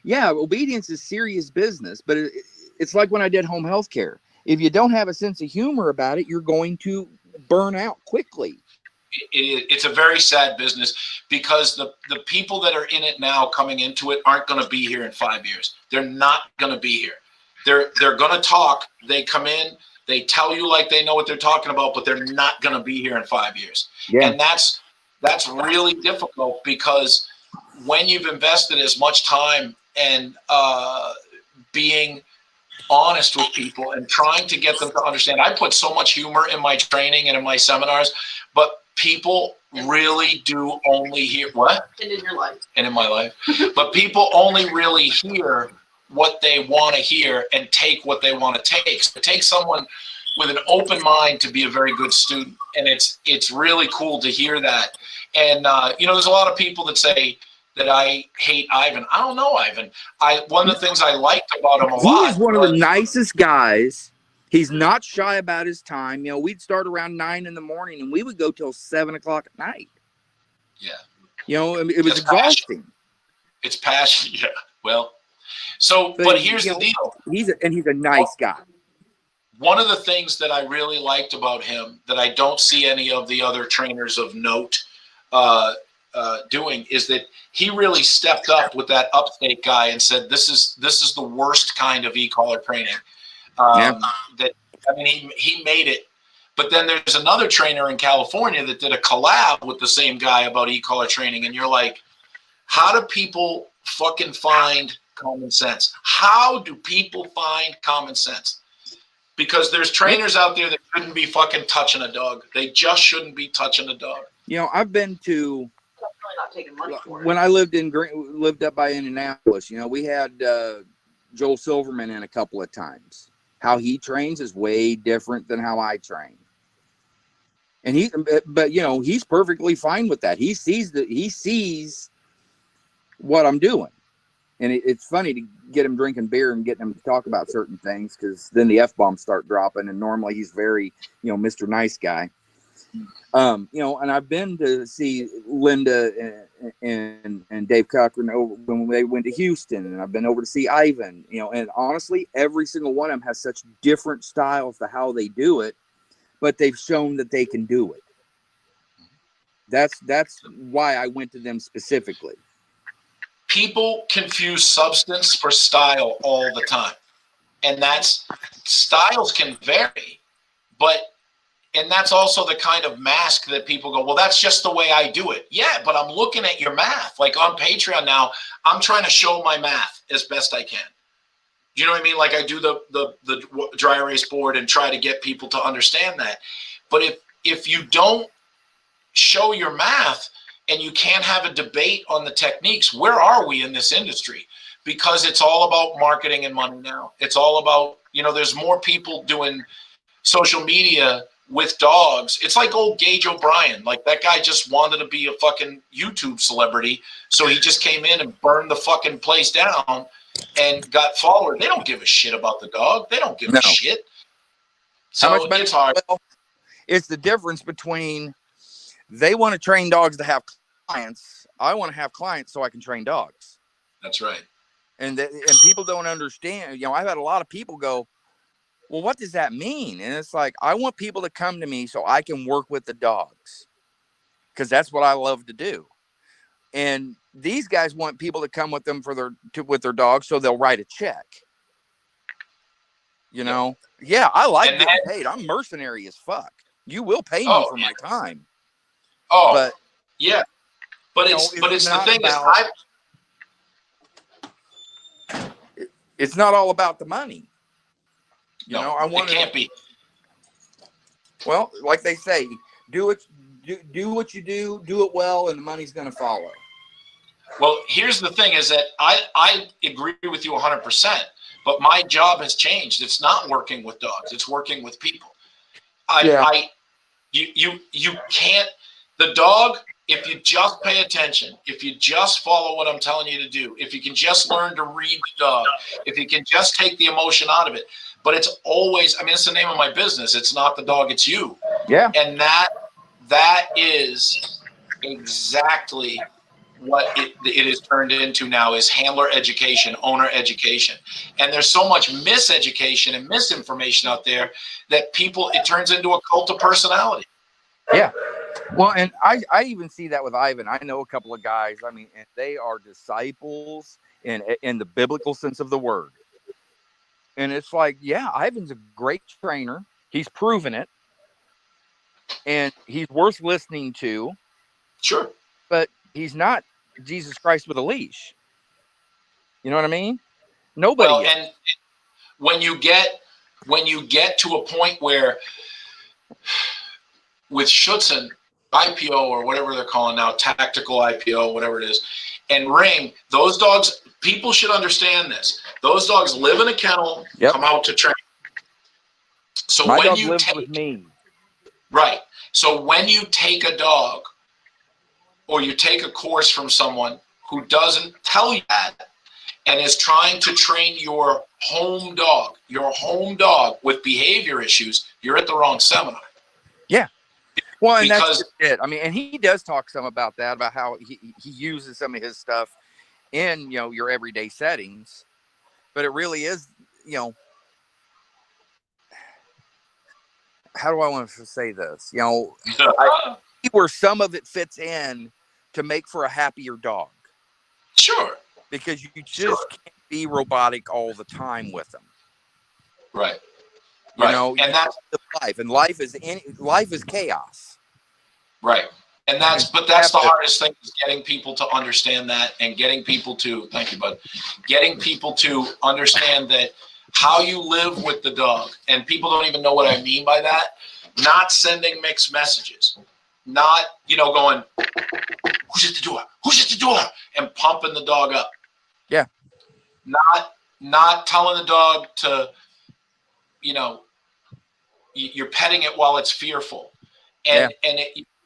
obedience is serious business, but it's like when I did home health care. If you don't have a sense of humor about it, you're going to burn out quickly. It's a very sad business because the people that are in it now coming into it aren't going to be here in 5 years. They're not going to be here. They're going to talk. They come in, they tell you like they know what they're talking about, but they're not going to be here in 5 years. Yeah. And that's really difficult because when you've invested as much time and being honest with people and trying to get them to understand. I put so much humor in my training and in my seminars, but people really do only hear what? And in your life. And in my life. But people only really hear what they want to hear and take what they want to take. So it takes someone with an open mind to be a very good student. And it's really cool to hear that. And, there's a lot of people that say that I hate Ivan. I don't know Ivan. One of the things I liked about him a lot. He is one of the nicest guys. He's not shy about his time. We'd start around 9 in the morning and we would go till 7 o'clock at night. Yeah. It was exhausting. Passion. It's passion. Yeah. Well, but here's the deal. He's a nice guy. One of the things that I really liked about him that I don't see any of the other trainers of note doing is that he really stepped up with that upstate guy and said, this is the worst kind of e-collar training. He made it. But then there's another trainer in California that did a collab with the same guy about e-collar training. And you're like, how do people fucking find common sense? How do people find common sense? Because there's trainers out there that shouldn't be fucking touching a dog. They just shouldn't be touching a dog. I've been to, not taking money for it. when I lived up by Indianapolis, we had Joel Silverman in a couple of times. How he trains is way different than how I train. And he's perfectly fine with that. He sees what I'm doing. And it's funny to get him drinking beer and getting him to talk about certain things, because then the F-bombs start dropping, and normally he's very, Mr. Nice Guy. And I've been to see Linda and Dave Cochran over when they went to Houston, and I've been over to see Ivan, and honestly, every single one of them has such different styles to how they do it, but they've shown that they can do it. That's why I went to them specifically. People confuse substance for style all the time. And styles can vary, and that's also the kind of mask that people go, well, that's just the way I do it. Yeah, but I'm looking at your math. Like on Patreon now, I'm trying to show my math as best I can. Do you know what I mean? Like I do the dry erase board and try to get people to understand that. But if you don't show your math and you can't have a debate on the techniques, where are we in this industry? Because it's all about marketing and money now. It's all about, there's more people doing social media with dogs. It's like old Gage O'Brien. Like that guy just wanted to be a fucking YouTube celebrity. So he just came in and burned the fucking place down and got followers. They don't give a shit about the dog. They don't give a shit. So it's hard. Well, it's the difference between they want to train dogs to have clients. I want to have clients so I can train dogs. That's right. And people don't understand. I've had a lot of people go, well, what does that mean? And it's like, I want people to come to me so I can work with the dogs, because that's what I love to do. And these guys want people to come with them with their dogs, so they'll write a check. You know? Yeah, I like And getting then, paid. I'm mercenary as fuck. You will pay me oh, for my time. oh, But yeah. But you know, it's the not thing is, about it's not all about the money. You know, I want it can't be. Well, like they say, do what you do it well, and the money's going to follow. Well, here's the thing: is that I agree with you 100%. But my job has changed. It's not working with dogs. It's working with people. You can't. The dog, if you just pay attention, if you just follow what I'm telling you to do, if you can just learn to read the dog, if you can just take the emotion out of it. But it's always, I mean, it's the name of my business. It's not the dog, it's you. Yeah. And that is exactly what it is turned into now, is handler education, owner education. And there's so much miseducation and misinformation out there that it turns into a cult of personality. Yeah. Well, and I even see that with Ivan. I know a couple of guys, I mean, and they are disciples in the biblical sense of the word. And it's like, yeah, Ivan's a great trainer. He's proven it. And he's worth listening to. Sure. But he's not Jesus Christ with a leash. You know what I mean? Nobody Well, is. and when you get to a point where with Schutzen, IPO or whatever they're calling now, tactical IPO, whatever it is, and Ring, those dogs, people should understand this. Those dogs live in a kennel, come out to train. So my when dog you lives with me. Right. So when you take a dog or you take a course from someone who doesn't tell you that and is trying to train your home dog with behavior issues, you're at the wrong seminar. Yeah. Well, and because that's just it. I mean, and he does talk some about that, about how he uses some of his stuff in, you know, your everyday settings. But it really is, you know, how do I want to say this? You know, I see where some of it fits in to make for a happier dog. Sure. Because you just can't be robotic all the time with them. Right. You know, and that's life, and life is chaos. Right. And that's the hardest thing, is getting people to understand that, and getting people to, thank you, bud, getting people to understand that how you live with the dog. And people don't even know what I mean by that. Not sending mixed messages, not, going, who's at the door? Who's at the door? And pumping the dog up. Yeah. Not telling the dog to, you're petting it while it's fearful. And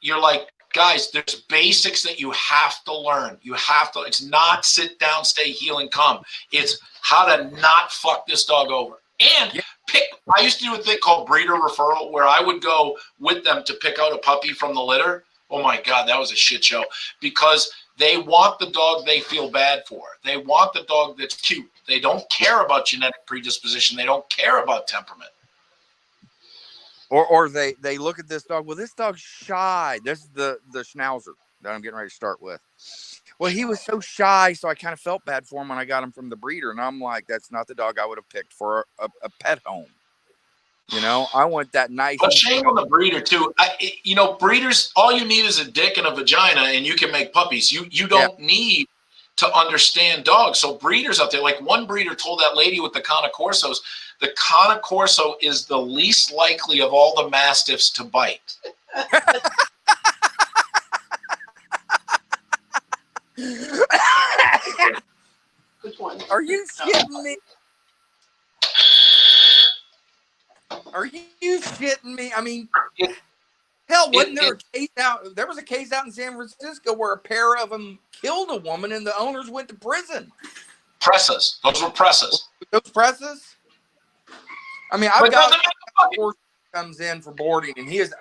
you're like, guys, there's basics that you have to learn. It's not sit down, stay, heel, and come. It's how to not fuck this dog over. And I used to do a thing called breeder referral, where I would go with them to pick out a puppy from the litter. Oh my God, that was a shit show, because they want the dog they feel bad for. They want the dog that's cute. They don't care about genetic predisposition. They don't care about temperament. Or they look at this dog. Well, this dog's shy. This is the Schnauzer that I'm getting ready to start with. Well, he was so shy, so I kind of felt bad for him when I got him from the breeder. And I'm like, that's not the dog I would have picked for a pet home. You know, I want that nice. But shame on the breeder too. Breeders, all you need is a dick and a vagina, and you can make puppies. You don't need to understand dogs. So breeders out there, like one breeder told that lady with the Cane Corsos, the Cane Corso is the least likely of all the Mastiffs to bite. Which one? Are you shitting me? Are you shitting me? I mean, hell, wasn't there a case out? There was a case out in San Francisco where a pair of them killed a woman and the owners went to prison. Presses. Those were presses. Those presses? I mean, I've got a horse comes in for boarding, and he's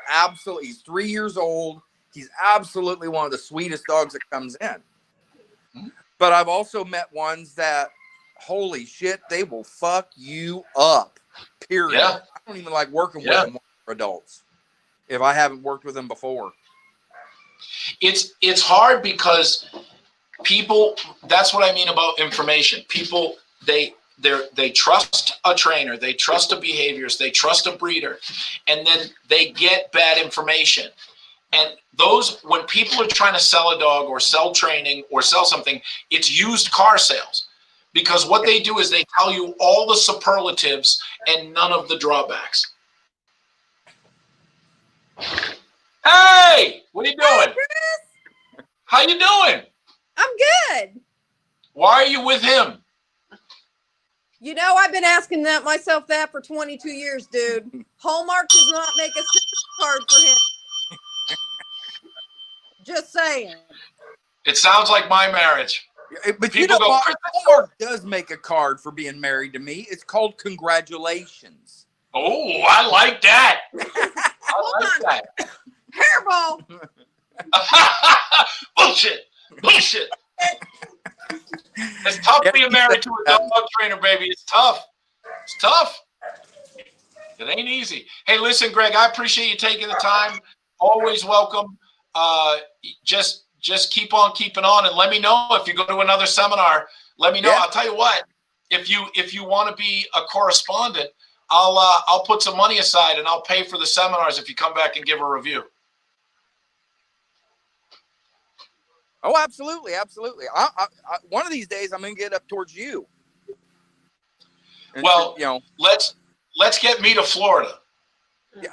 3 years old. He's absolutely one of the sweetest dogs that comes in. But I've also met ones that, holy shit, they will fuck you up. Period. Yeah. I don't even like working with them for adults if I haven't worked with them before. It's hard because people, that's what I mean about information. People, they trust a trainer, they trust the behaviors, they trust a breeder, and then they get bad information. And those, when people are trying to sell a dog or sell training or sell something, it's used car sales, because what they do is they tell you all the superlatives and none of the drawbacks. Hey, what are you doing? Hey, Chris. How you doing? I'm good. Why are you with him? You know, I've been asking myself that for 22 years, dude. Hallmark does not make a Christmas card for him. Just saying. It sounds like my marriage. But People you know go, what? "Christmas Hallmark does make a card for being married to me. It's called congratulations. Oh, I like that. Hold I like that. Hairball. Bullshit. Bullshit. It's tough being married to a dog trainer, baby. It's tough. It's tough. It ain't easy. Hey, listen, Greg, I appreciate you taking the time. Always welcome. Just keep on keeping on, and let me know if you go to another seminar. Let me know. Yeah. I'll tell you what. If you want to be a correspondent, I'll put some money aside and I'll pay for the seminars if you come back and give a review. Oh, absolutely, absolutely. One of these days, I'm going to get up towards you. And, Well, you know, let's get me to Florida.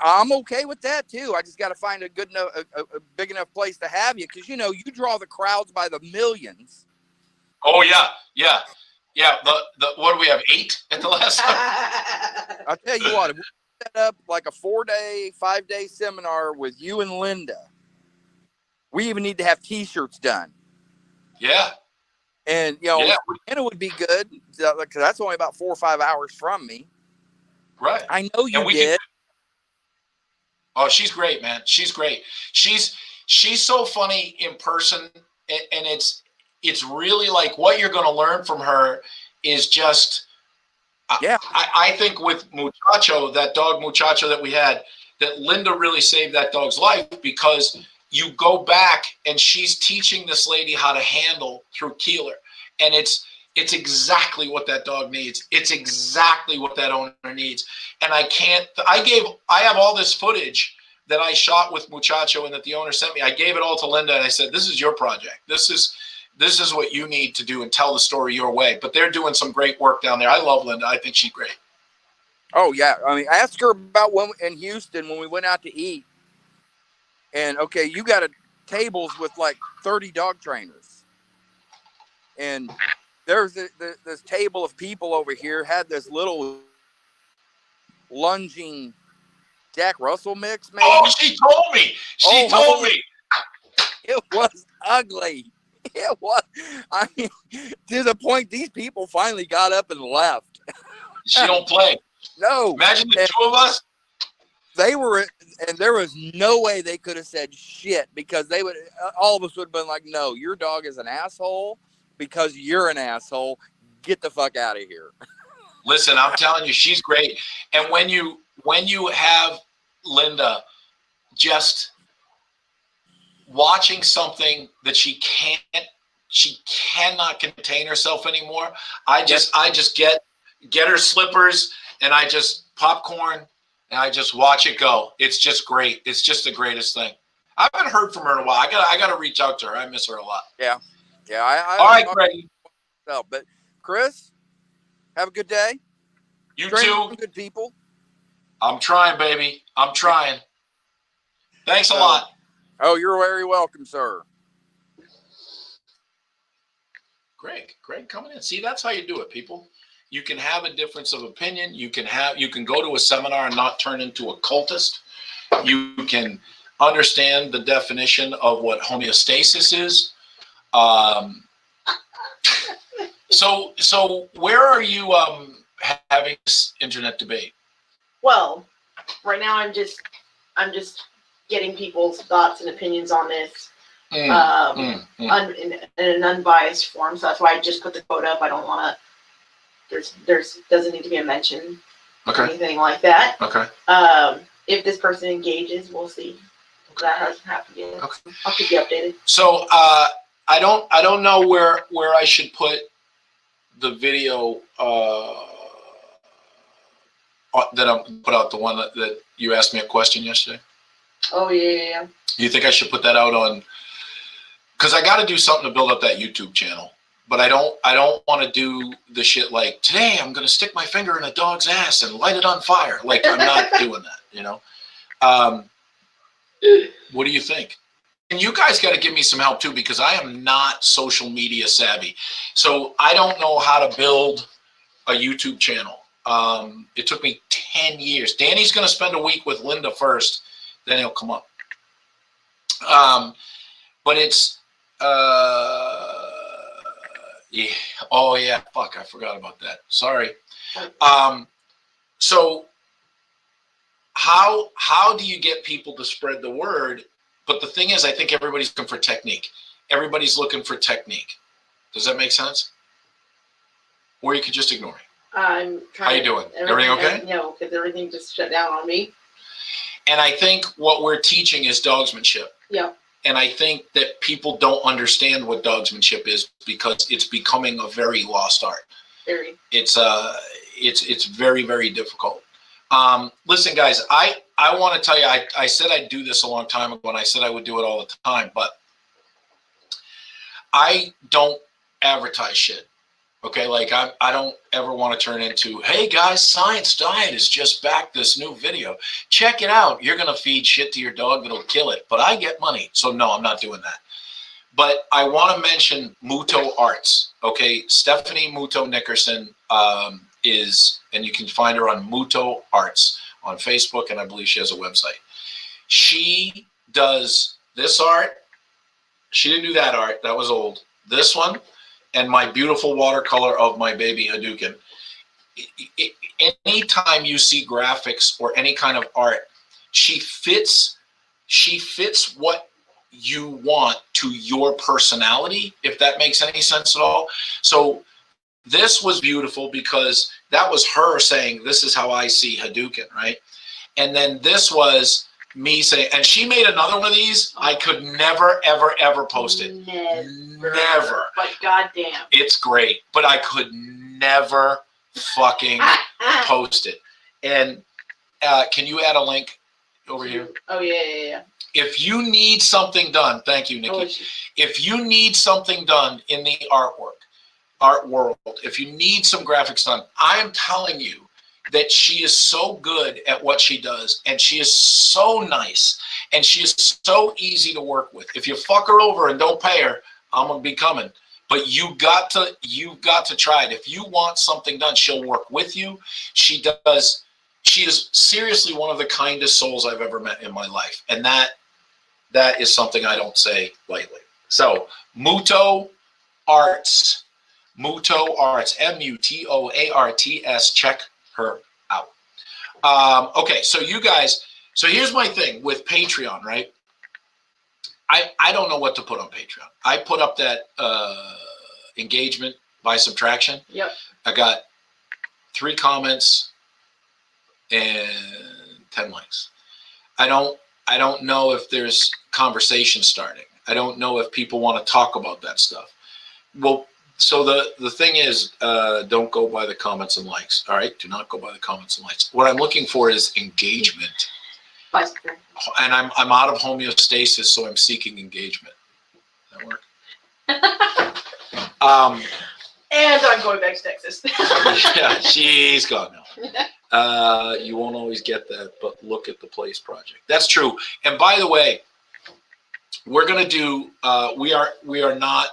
I'm okay with that too. I just got to find a good enough, a big enough place to have you, because you know you draw the crowds by the millions. Oh yeah. The what do we have, 8 at the last time? I'll tell you what, if we set up like a 4-day, 5-day seminar with you and Linda, we even need to have T-shirts done. Yeah. And you know, Yeah. it would be good because that's only about 4 or 5 hours from me. Right. I know you And we did. Oh, she's great, man. She's great. She's so funny in person, and it's really like what you're going to learn from her is just. Yeah. I think with Muchacho, that dog Muchacho that we had, that Linda really saved that dog's life, because you go back and she's teaching this lady how to handle through Keeler, and it's exactly what that dog needs. It's exactly what that owner needs. And I have all this footage that I shot with Muchacho and that the owner sent me. I gave it all to Linda and I said, this is your project. This is what you need to do and tell the story your way. But they're doing some great work down there. I love Linda. I think she's great. Oh yeah. I mean, ask her about when in Houston when we went out to eat. And okay, you got tables with like 30 dog trainers. And there's this table of people over here had this little lunging Jack Russell mix, maybe. Oh, she told me. She told me. It was ugly. It was. I mean, to the point these people finally got up and left. She don't play. No. Imagine the two of us. They were, and there was no way they could have said shit, because they would, all of us would have been like, no, your dog is an asshole because you're an asshole. Get the fuck out of here. Listen, I'm telling you, she's great. And when you have Linda just watching something that she cannot contain herself anymore, I just get her slippers and I just popcorn and I just watch it go. It's just great. It's just the greatest thing. I haven't heard from her in a while. I gotta reach out to her. I miss her a lot. Yeah. All right, Greg. But Chris, have a good day. You Train too. some good people. I'm trying, baby. I'm trying. Thanks a lot. Oh, you're very welcome, sir. Greg coming in. See, that's how you do it, people. You can have a difference of opinion. You can go to a seminar and not turn into a cultist. You can understand the definition of what homeostasis is. So where are you having this internet debate? Well, right now I'm just getting people's thoughts and opinions on this in an unbiased form. So that's why I just put the quote up. I don't want to. There's doesn't need to be a mention or anything like that. Okay. If this person engages, we'll see. That hasn't happened yet. Okay. I'll keep you updated. So I don't know where I should put the video that I'm put out, the one that you asked me a question yesterday? Oh yeah. You think I should put that out on? Because I got to do something to build up that YouTube channel. But I don't want to do the shit like, today I'm going to stick my finger in a dog's ass and light it on fire. Like, I'm not doing that, you know? What do you think? And you guys got to give me some help too, because I am not social media savvy. So I don't know how to build a YouTube channel. It took me 10 years. Danny's going to spend a week with Linda first, then he'll come up. But it's, yeah. Oh yeah, fuck, I forgot about that. Sorry. So how do you get people to spread the word? But the thing is, I think everybody's looking for technique. Everybody's looking for technique. Does that make sense? Or you could just ignore it. I'm trying. How you doing? Everything okay? No, because everything just shut down on me. And I think what we're teaching is dogsmanship. Yeah. And I think that people don't understand what dogsmanship is because it's becoming a very lost art. Very. It's very, very difficult. Listen, guys, I want to tell you, I said I'd do this a long time ago, and I said I would do it all the time, but I don't advertise shit. Okay, like I don't ever want to turn into, hey guys, Science Diet is just back this new video. Check it out. You're going to feed shit to your dog that'll kill it, but I get money. So no, I'm not doing that. But I want to mention Muto Arts. Okay, Stephanie Muto Nickerson is, and you can find her on Muto Arts on Facebook, and I believe she has a website. She does this art. She didn't do that art. That was old. This one. And my beautiful watercolor of my baby Hadouken. Anytime you see graphics or any kind of art, she fits what you want to your personality, if that makes any sense at all. So this was beautiful because that was her saying, this is how I see Hadouken, right? And then this was me saying, and she made another one of these. I could never, ever, ever post it. Never. But goddamn. It's great, but I could never fucking post it. And can you add a link over here? Oh, yeah. If you need something done, thank you, Nikki. If you need something done in the art world, if you need some graphics done, I am telling you, that she is so good at what she does, and she is so nice, and she is so easy to work with. If you fuck her over and don't pay her, I'm gonna be coming. But you've got to try it. If you want something done, she'll work with you. She is seriously one of the kindest souls I've ever met in my life, and that is something I don't say lightly. So Muto Arts, MUTOARTS. Check her out. Okay, so you guys, so here's my thing with Patreon, right? I don't know what to put on Patreon. I put up that engagement by subtraction. Yep. I got 3 comments and 10 likes. I don't know if there's conversation starting. I don't know if people want to talk about that stuff. Well, so the thing is, don't go by the comments and likes. All right, do not go by the comments and likes. What I'm looking for is engagement. And I'm out of homeostasis, so I'm seeking engagement. Does that work? And I'm going back to Texas. Yeah, she's gone now. You won't always get that, but look at the Place project. That's true. And by the way, we're gonna do. We are not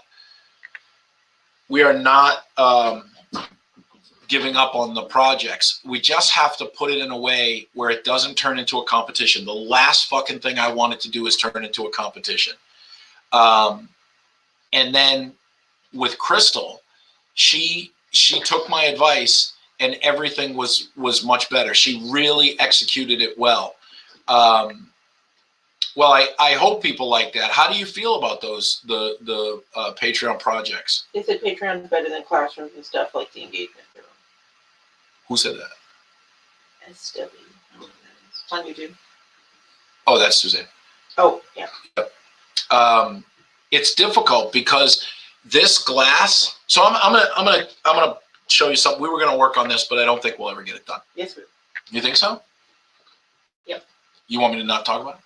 giving up on the projects. We just have to put it in a way where it doesn't turn into a competition. The last fucking thing I wanted to do is turn into a competition. And then with Crystal, she took my advice and everything was much better. She really executed it well. Well, I hope people like that. How do you feel about those, the Patreon projects? They said Patreon's better than classrooms and stuff like the engagement. Who said that? SW. I don't know what that is. It's on YouTube. Oh, that's Suzanne. Oh, yeah. It's difficult because this glass. So I'm gonna show you something. We were gonna work on this, but I don't think we'll ever get it done. Yes, we. You think so? Yep. You want me to not talk about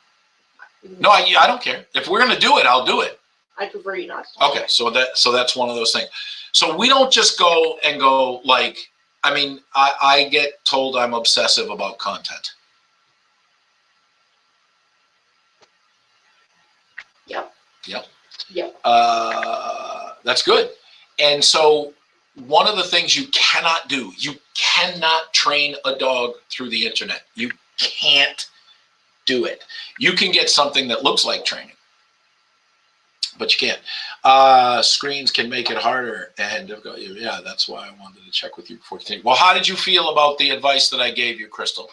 it? No, I don't care. If we're gonna do it, I'll do it. I prefer you not to. Okay, so that's one of those things. So we don't just go like. I mean, I get told I'm obsessive about content. Yep. Yep. Yep. That's good. And so one of the things you cannot do, you cannot train a dog through the internet. You can't do it. You can get something that looks like training, but you can't. Screens can make it harder and difficult. Yeah, that's why I wanted to check with you before you think. Well, how did you feel about the advice that I gave you, Crystal?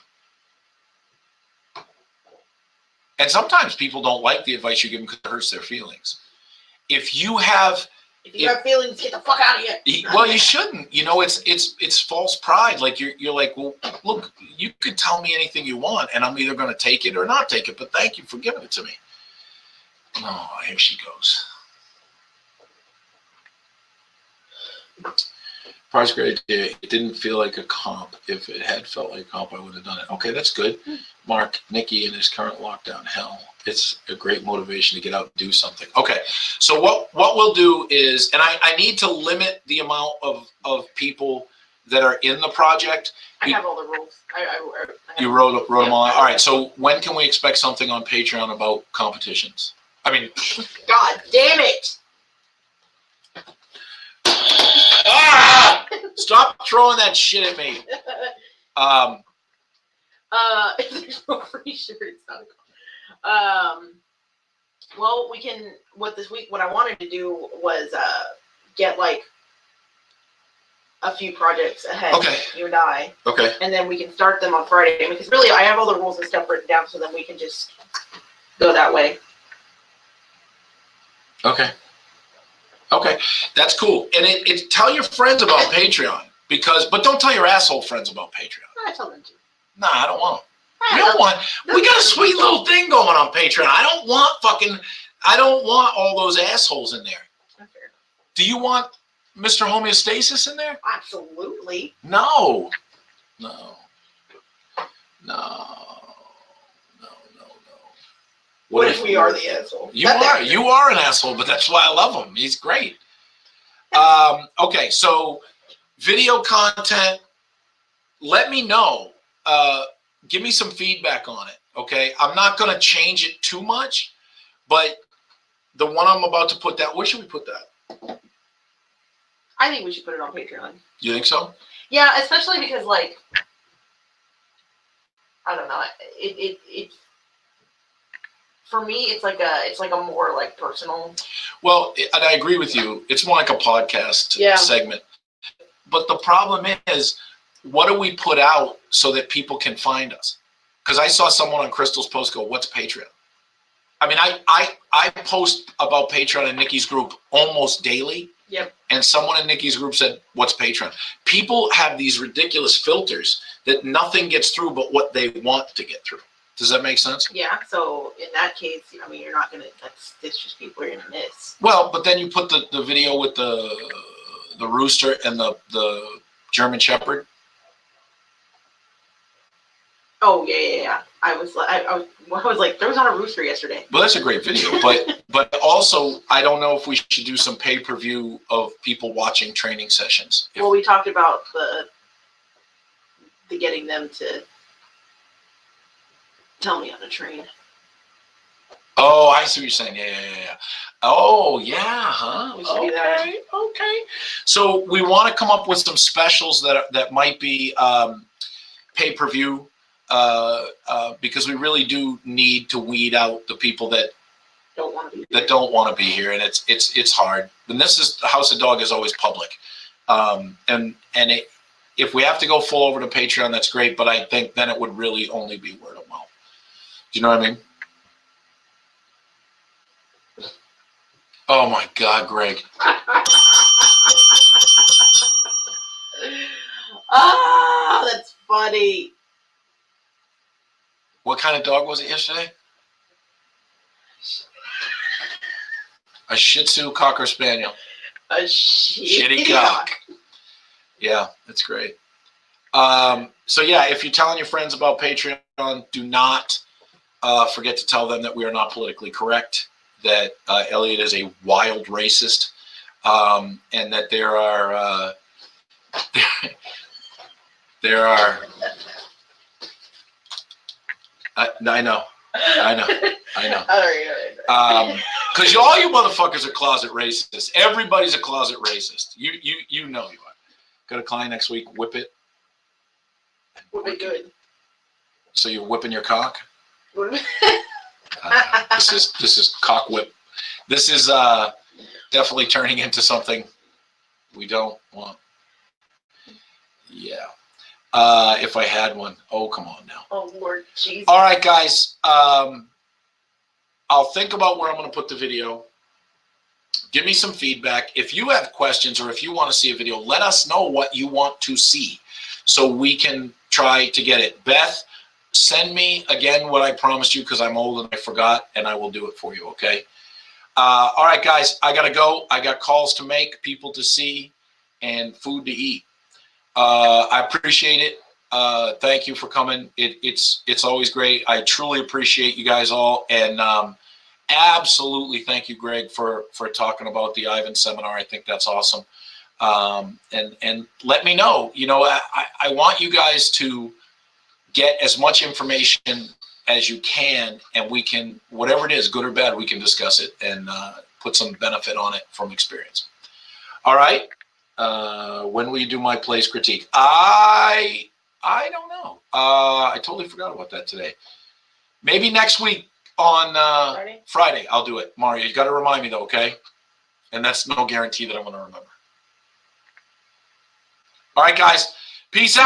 And sometimes people don't like the advice you give them because it hurts their feelings. If you have feelings, get the fuck out of here. Well, you shouldn't. You know, it's false pride. Like you're like, well, look, you could tell me anything you want, and I'm either going to take it or not take it. But thank you for giving it to me. Oh, here she goes. Price great idea. It didn't feel like a comp. If it had felt like a comp, I would have done it. Okay, that's good. Mark, Nikki in his current lockdown hell. It's a great motivation to get out and do something. Okay, so what we'll do is, and I need to limit the amount of people that are in the project. I have all the rules. You wrote them all. All right, so when can we expect something on Patreon about competitions? I mean, God damn it! Stop throwing that shit at me. If there's no free shirt, it's not a well, we can. What I wanted to do was get like a few projects ahead. Okay. You and I. Okay. And then we can start them on Friday because really I have all the rules and stuff written down, so then we can just go that way. Okay. Okay, that's cool. And it tell your friends about Patreon but don't tell your asshole friends about Patreon. I tell them to. Nah, I don't want them. We got a sweet little thing going on Patreon. I don't want all those assholes in there. Okay. Do you want Mr. Homeostasis in there? Absolutely. No. What if we are the asshole? You are an asshole, but that's why I love him. He's great. Okay, so video content, let me know. Give me some feedback on it, okay? I'm not going to change it too much, but the one I'm about to put down, where should we put that? I think we should put it on Patreon. You think so? Yeah, especially because, like, I don't know, it for me, it's like a more like personal. Well, and I agree with you. It's more like a podcast segment. But the problem is, what do we put out so that people can find us? Because I saw someone on Crystal's post go, "What's Patreon?" I mean, I post about Patreon in Nikki's group almost daily. Yep. And someone in Nikki's group said, "What's Patreon?" People have these ridiculous filters that nothing gets through but what they want to get through. Does that make sense? Yeah. So in that case, I mean, you're not gonna. That's just people you're gonna miss. Well, but then you put the video with the rooster and the German Shepherd. Oh yeah. I was like, there was not a rooster yesterday. Well, that's a great video, but also I don't know if we should do some pay-per-view of people watching training sessions. Well, we talked about the getting them to tell me on a train. Oh, I see what you're saying. Yeah. Oh, yeah, huh? We should do that. Okay. So we want to come up with some specials that might be pay-per-view. Because we really do need to weed out the people that don't want to be here, and it's hard. And this is the House of Dog is always public, if we have to go full over to Patreon, that's great. But I think then it would really only be word of mouth. Do you know what I mean? Oh my God, Greg! Ah, that's funny. What kind of dog was it yesterday? A Shih Tzu Cocker Spaniel. A Shitty cock. Yeah, that's great. So yeah, if you're telling your friends about Patreon, do not forget to tell them that we are not politically correct, that Elliot is a wild racist, and that there are there are. I know. Because all you motherfuckers are closet racists. Everybody's a closet racist. You know you are. Got a client next week. Whip it. Whip it good. So you're whipping your cock? This is cock whip. This is definitely turning into something we don't want. Yeah. If I had one. Oh, come on now. Oh, Lord Jesus. All right, guys. I'll think about where I'm going to put the video. Give me some feedback. If you have questions or if you want to see a video, let us know what you want to see so we can try to get it. Beth, send me again what I promised you because I'm old and I forgot, and I will do it for you, okay? All right, guys, I got to go. I got calls to make, people to see, and food to eat. I appreciate it. Thank you for coming. It's always great. I truly appreciate you guys all, and absolutely thank you, Greg, for talking about the Ivan seminar. I think that's awesome. And let me know. You know, I want you guys to get as much information as you can, and we can, whatever it is, good or bad, we can discuss it and put some benefit on it from experience. All right. When will you do my plays critique? I don't know. I totally forgot about that today. Maybe next week on Friday I'll do it. Mario, you got to remind me though, okay? And that's no guarantee that I'm going to remember. All right, guys. Peace out.